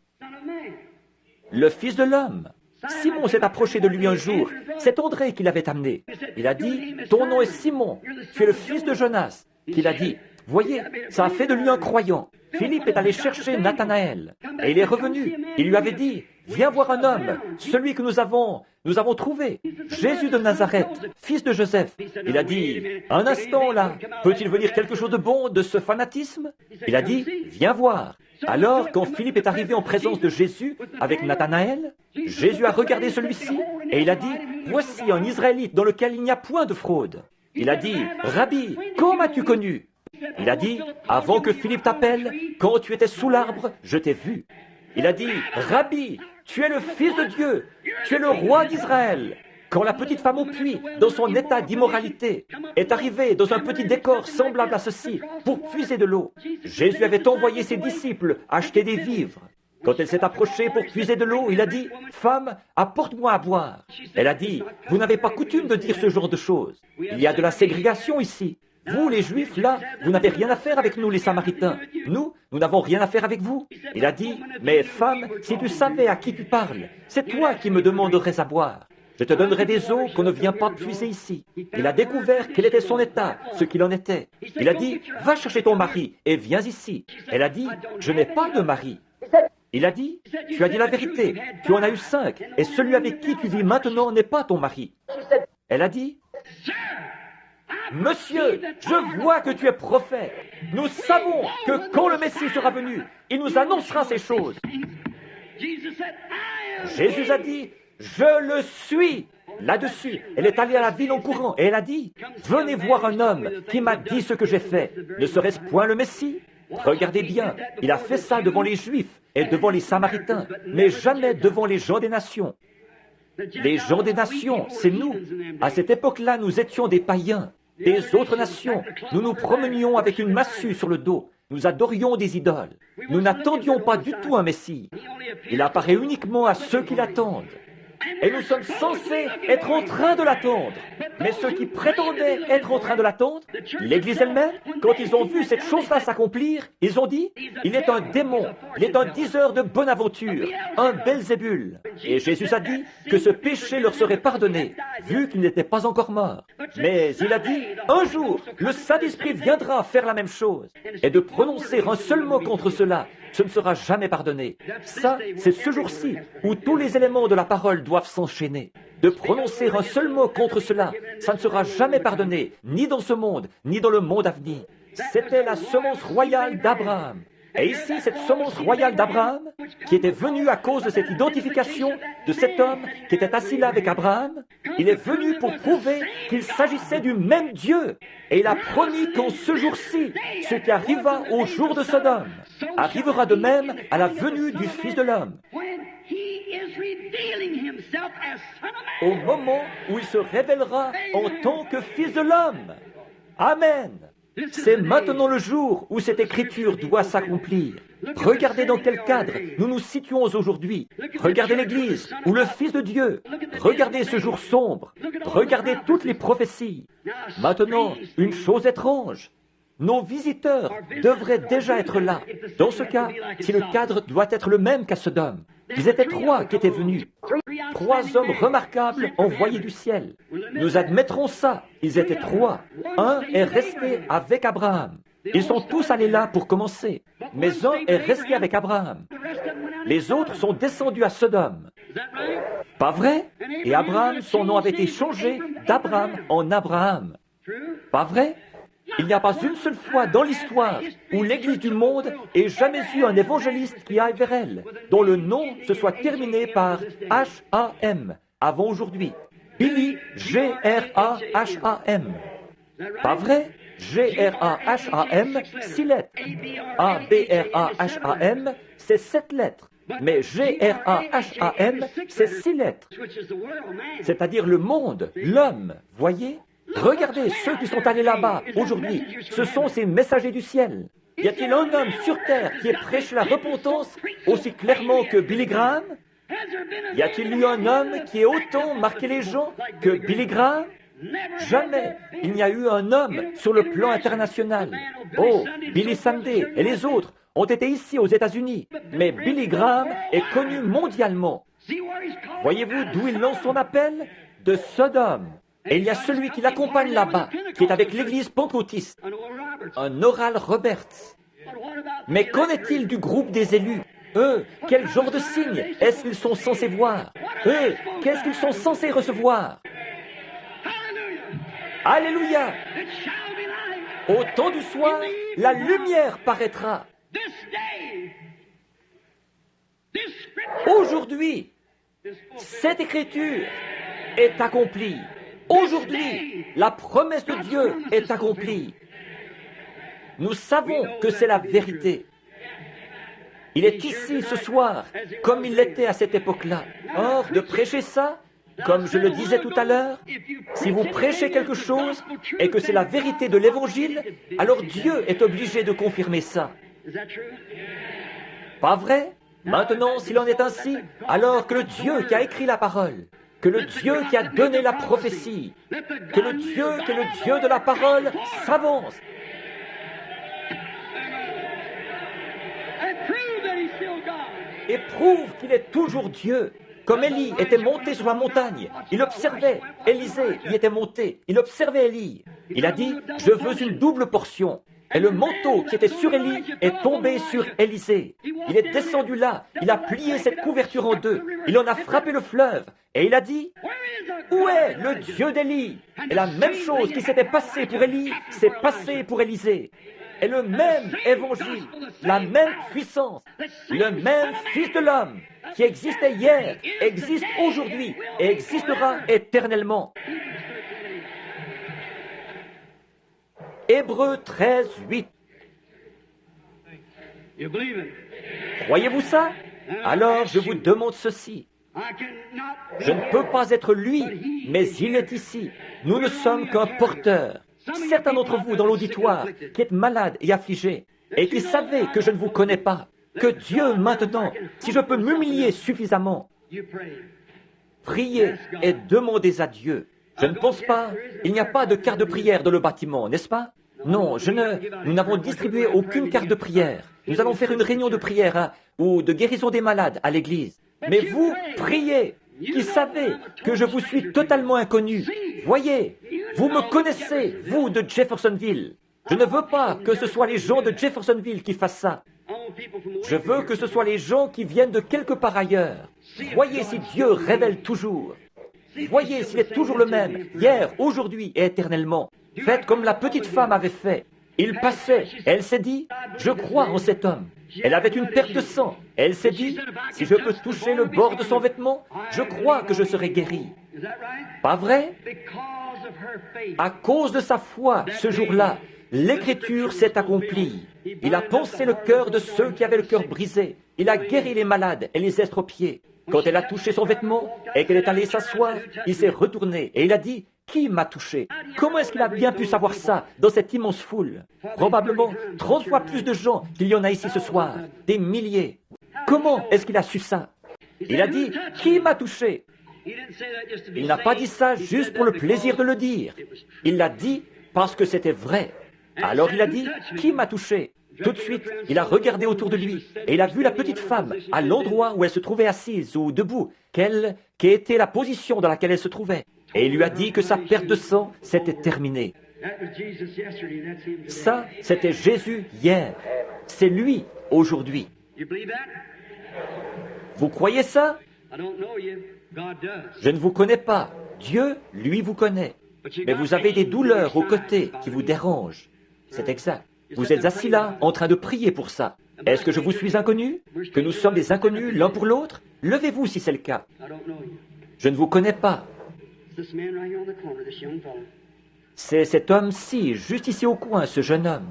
Le Fils de l'homme. Simon s'est approché de lui un jour. C'est André qui l'avait amené. Il a dit, « Ton nom est Simon, tu es le fils de Jonas. » Qu'il a dit, Voyez, ça a fait de lui un croyant. Philippe est allé chercher Nathanaël et il est revenu. Il lui avait dit, viens voir un homme, celui que nous avons trouvé, Jésus de Nazareth, fils de Joseph. Il a dit, un instant là, peut-il venir quelque chose de bon de ce fanatisme? Il a dit, viens voir. Alors, quand Philippe est arrivé en présence de Jésus avec Nathanaël, Jésus a regardé celui-ci et il a dit, voici un Israélite dans lequel il n'y a point de fraude. Il a dit, Rabbi, comment m'as-tu connu? Il a dit, avant que Philippe t'appelle, quand tu étais sous l'arbre, je t'ai vu. Il a dit, Rabbi, tu es le Fils de Dieu, tu es le roi d'Israël. Quand la petite femme au puits, dans son état d'immoralité, est arrivée dans un petit décor semblable à ceci, pour puiser de l'eau, Jésus avait envoyé ses disciples acheter des vivres. Quand elle s'est approchée pour puiser de l'eau, il a dit, femme, apporte-moi à boire. Elle a dit, vous n'avez pas coutume de dire ce genre de choses. Il y a de la ségrégation ici. Vous, les Juifs, là, vous n'avez rien à faire avec nous, les Samaritains. Nous n'avons rien à faire avec vous. Il a dit, mais femme, si tu savais à qui tu parles, c'est toi qui me demanderais à boire. Je te donnerai des eaux qu'on ne vient pas puiser ici. Il a découvert quel était son état, ce qu'il en était. Il a dit, va chercher ton mari et viens ici. Elle a dit, je n'ai pas de mari. Il a dit, tu as dit la vérité, tu en as eu 5, et celui avec qui tu vis maintenant n'est pas ton mari. Elle a dit, Monsieur, je vois que tu es prophète. Nous savons que quand le Messie sera venu, il nous annoncera ces choses. Jésus a dit, je le suis. Là-dessus, elle est allée à la ville en courant et elle a dit, venez voir un homme qui m'a dit ce que j'ai fait. Ne serait-ce point le Messie? Regardez bien, il a fait ça devant les Juifs et devant les Samaritains, mais jamais devant les gens des nations. Les gens des nations, c'est nous. À cette époque-là, nous étions des païens. Des autres nations, nous nous promenions avec une massue sur le dos. Nous adorions des idoles. Nous n'attendions pas du tout un Messie. Il apparaît uniquement à ceux qui l'attendent. Et nous sommes censés être en train de l'attendre. Mais ceux qui prétendaient être en train de l'attendre, l'Église elle-même, quand ils ont vu cette chose-là s'accomplir, ils ont dit, il est un démon, il est un diseur de bonne aventure, un Belzébul. Et Jésus a dit que ce péché leur serait pardonné, vu qu'il n'était pas encore mort. Mais il a dit, un jour, le Saint-Esprit viendra faire la même chose. Et de prononcer un seul mot contre cela, ce ne sera jamais pardonné. Ça, c'est ce jour-ci où tous les éléments de la parole doivent s'enchaîner. De prononcer un seul mot contre cela, ça ne sera jamais pardonné, ni dans ce monde, ni dans le monde à venir. C'était la semence royale d'Abraham. Et ici, cette semence royale d'Abraham, qui était venue à cause de cette identification de cet homme qui était assis là avec Abraham, il est venu pour prouver qu'il s'agissait du même Dieu. Et il a promis qu'en ce jour-ci, ce qui arriva au jour de Sodome, arrivera de même à la venue du Fils de l'homme. Au moment où il se révélera en tant que Fils de l'homme. Amen. C'est maintenant le jour où cette écriture doit s'accomplir. Regardez dans quel cadre nous nous situons aujourd'hui. Regardez l'Église ou le Fils de Dieu. Regardez ce jour sombre. Regardez toutes les prophéties. Maintenant, une chose étrange. Nos visiteurs devraient déjà être là. Dans ce cas, si le cadre doit être le même qu'à Sodome, ils étaient 3 qui étaient venus. 3 hommes remarquables envoyés du ciel. Nous admettrons ça. Ils étaient 3. Un est resté avec Abraham. Ils sont tous allés là pour commencer. Mais un est resté avec Abraham. Les autres sont descendus à Sodome. Pas vrai? Et Abraham, son nom avait été changé d'Abraham en Abraham. Pas vrai? Il n'y a pas une seule fois dans l'histoire où l'Église du monde ait jamais eu un évangéliste qui aille vers elle, dont le nom se soit terminé par H-A-M, avant aujourd'hui. Billy, G-R-A-H-A-M. Pas vrai? G-R-A-H-A-M, 6 lettres. A-B-R-A-H-A-M, c'est 7 lettres. Mais G-R-A-H-A-M, c'est 6 lettres. C'est-à-dire le monde, l'homme, voyez? Regardez ceux qui sont allés là-bas aujourd'hui. Ce sont ces messagers du ciel. Y a-t-il un homme sur terre qui ait prêché la repentance aussi clairement que Billy Graham? Y a-t-il eu un homme qui ait autant marqué les gens que Billy Graham? Jamais il n'y a eu un homme sur le plan international. Oh, Billy Sunday et les autres ont été ici aux États-Unis. Mais Billy Graham est connu mondialement. Voyez-vous d'où il lance son appel? De Sodome. Et il y a celui qui l'accompagne là-bas, qui est avec l'église pentecôtiste. un Oral Roberts. Mais qu'en est-il du groupe des élus? Eux, quel genre de signe est-ce qu'ils sont censés voir? Eux, qu'est-ce qu'ils sont censés recevoir? Alléluia! Au temps du soir, la lumière paraîtra. Aujourd'hui, cette écriture est accomplie. Aujourd'hui, la promesse de Dieu est accomplie. Nous savons que c'est la vérité. Il est ici ce soir, comme il l'était à cette époque-là. Or, de prêcher ça, comme je le disais tout à l'heure, si vous prêchez quelque chose et que c'est la vérité de l'Évangile, alors Dieu est obligé de confirmer ça. Pas vrai? Maintenant, s'il en est ainsi, alors que le Dieu qui a écrit la parole, que le Dieu qui a donné la prophétie, que le Dieu qui est le Dieu de la parole s'avance. Et prouve qu'il est toujours Dieu. Comme Élie était monté sur la montagne, il observait Élisée, il était monté, il observait Élie. Il a dit, je veux une double portion. Et le manteau qui était sur Élie est tombé sur Élisée. Il est descendu là, il a plié cette couverture en deux, il en a frappé le fleuve, et il a dit, où est le Dieu d'Élie? Et la même chose qui s'était passée pour Élie s'est passée pour Élisée. Et le même évangile, la même puissance, le même Fils de l'homme qui existait hier, existe aujourd'hui et existera éternellement. Hébreux 13, 8. Croyez-vous ça? Alors je vous demande ceci. Je ne peux pas être lui, mais il est ici. Nous ne sommes qu'un porteur. Certains d'entre vous dans l'auditoire qui êtes malades et affligés et qui savez que je ne vous connais pas, que Dieu maintenant, si je peux m'humilier suffisamment, priez et demandez à Dieu. Je ne pense pas, il n'y a pas de carte de prière dans le bâtiment, n'est-ce pas? Non, nous n'avons distribué aucune carte de prière. Nous allons faire une réunion de prière ou de guérison des malades à l'église. Mais vous, priez, qui savez que je vous suis totalement inconnu. Voyez, vous me connaissez, vous de Jeffersonville. Je ne veux pas que ce soit les gens de Jeffersonville qui fassent ça. Je veux que ce soit les gens qui viennent de quelque part ailleurs. Voyez si Dieu révèle toujours. Voyez s'il est toujours le même, hier, aujourd'hui et éternellement. Faites comme la petite femme avait fait. Il passait, elle s'est dit, je crois en cet homme. Elle avait une perte de sang. Elle s'est dit, si je peux toucher le bord de son vêtement, je crois que je serai guéri. Pas vrai? À cause de sa foi, ce jour-là, l'Écriture s'est accomplie. Il a pensé le cœur de ceux qui avaient le cœur brisé. Il a guéri les malades et les estropiés. Quand elle a touché son vêtement et qu'elle est allée s'asseoir, il s'est retourné et il a dit, qui m'a touché? Comment est-ce qu'il a bien pu savoir ça dans cette immense foule? Probablement 30 fois plus de gens qu'il y en a ici ce soir, des milliers. Comment est-ce qu'il a su ça? Il a dit, qui m'a touché? Il n'a pas dit ça juste pour le plaisir de le dire. Il l'a dit parce que c'était vrai. Alors il a dit, qui m'a touché? Tout de suite, il a regardé autour de lui et il a vu la petite femme à l'endroit où elle se trouvait assise ou debout, quelle était la position dans laquelle elle se trouvait. Et il lui a dit que sa perte de sang s'était terminée. Ça, c'était Jésus hier. C'est lui aujourd'hui. Vous croyez ça? Je ne vous connais pas. Dieu, lui, vous connaît. Mais vous avez des douleurs aux côtés qui vous dérangent. C'est exact. Vous êtes assis là, en train de prier pour ça. Est-ce que je vous suis inconnu? Que nous sommes des inconnus l'un pour l'autre? Levez-vous si c'est le cas. Je ne vous connais pas. C'est cet homme-ci, juste ici au coin, ce jeune homme.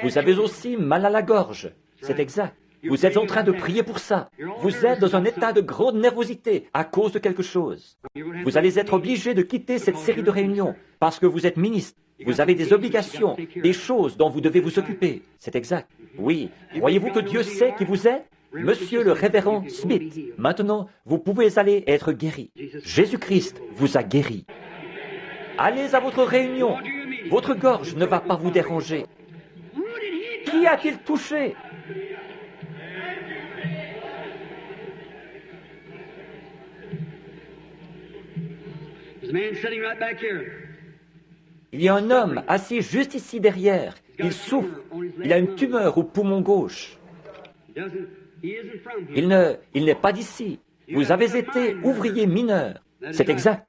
Vous avez aussi mal à la gorge. C'est exact. Vous êtes en train de prier pour ça. Vous êtes dans un état de grande nervosité à cause de quelque chose. Vous allez être obligé de quitter cette série de réunions parce que vous êtes ministre. Vous avez des obligations, des choses dont vous devez vous occuper. C'est exact. Oui. Croyez-vous que Dieu sait qui vous êtes? Monsieur le révérend Smith, maintenant, vous pouvez aller être guéri. Jésus-Christ vous a guéri. Allez à votre réunion. Votre gorge ne va pas vous déranger. Qui a-t-il touché? Il y a un homme assis juste ici derrière. Il souffre. Il a une tumeur au poumon gauche. Il n'est pas d'ici. Vous avez été ouvrier mineur. C'est exact.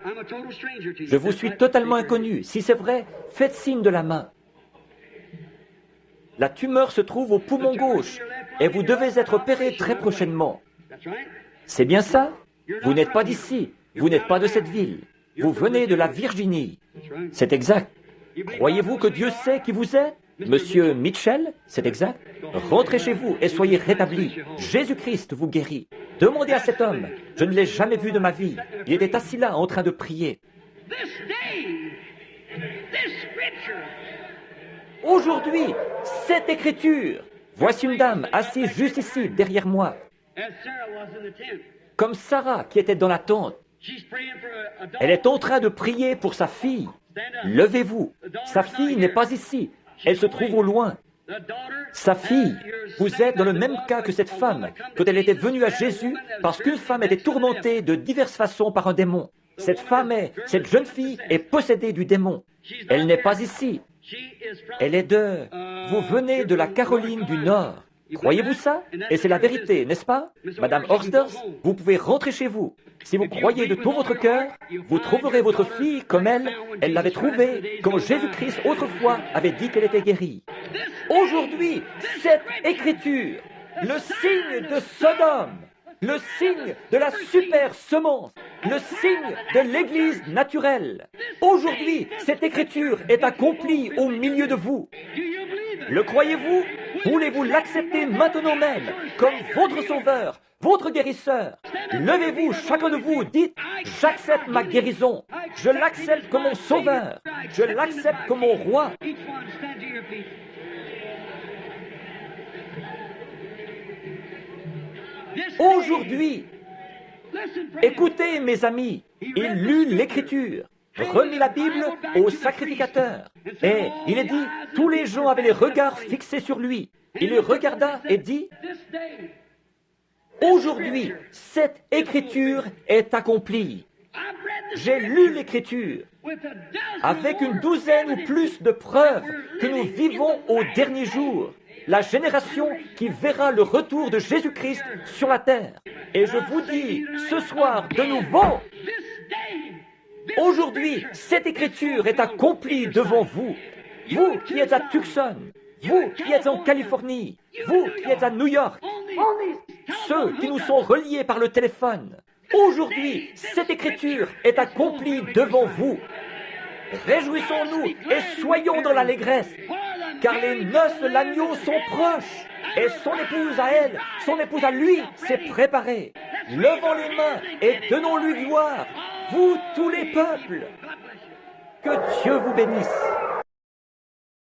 Je vous suis totalement inconnu. Si c'est vrai, faites signe de la main. La tumeur se trouve au poumon gauche et vous devez être opéré très prochainement. C'est bien ça? Vous n'êtes pas d'ici. Vous n'êtes pas de cette ville. Vous venez de la Virginie. C'est exact. Croyez-vous que Dieu sait qui vous êtes? Monsieur Mitchell, c'est exact. Rentrez chez vous et soyez rétablis. Jésus-Christ vous guérit. Demandez à cet homme. Je ne l'ai jamais vu de ma vie. Il était assis là en train de prier. Aujourd'hui, cette écriture. Voici une dame assise juste ici, derrière moi. Comme Sarah qui était dans la tente. Elle est en train de prier pour sa fille. Levez-vous. Sa fille n'est pas ici. Elle se trouve au loin. Sa fille, vous êtes dans le même cas que cette femme, quand elle était venue à Jésus, parce qu'une femme était tourmentée de diverses façons par un démon. Cette jeune fille est possédée du démon. Elle n'est pas ici. Elle est vous venez de la Caroline du Nord. Croyez-vous ça? Et c'est la vérité, n'est-ce pas? Madame Horsters, vous pouvez rentrer chez vous. Si vous croyez de tout votre cœur, vous trouverez votre fille comme elle l'avait trouvée quand Jésus-Christ autrefois avait dit qu'elle était guérie. Aujourd'hui, cette écriture, le signe de Sodome, le signe de la super semence, le signe de l'Église naturelle. Aujourd'hui, cette écriture est accomplie au milieu de vous. Le croyez-vous? Voulez-vous l'accepter maintenant même comme votre sauveur, votre guérisseur? Levez-vous, chacun de vous, dites, j'accepte ma guérison. Je l'accepte comme mon sauveur. Je l'accepte comme mon roi. Aujourd'hui, écoutez mes amis, il lut l'Écriture, remit la Bible au sacrificateur, et il est dit, tous les gens avaient les regards fixés sur lui. Il le regarda et dit, aujourd'hui, cette Écriture est accomplie. J'ai lu l'Écriture avec une douzaine ou plus de preuves que nous vivons au dernier jour. La génération qui verra le retour de Jésus-Christ sur la terre. Et je vous dis, ce soir, de nouveau, aujourd'hui, cette écriture est accomplie devant vous. Vous qui êtes à Tucson, vous qui êtes en Californie, vous qui êtes à New York, ceux qui nous sont reliés par le téléphone. Aujourd'hui, cette écriture est accomplie devant vous. Réjouissons-nous et soyons dans l'allégresse, car les noces de l'agneau sont proches, et son épouse à elle, son épouse à lui, s'est préparée. Levons les mains et donnons-lui gloire, vous tous les peuples. Que Dieu vous bénisse.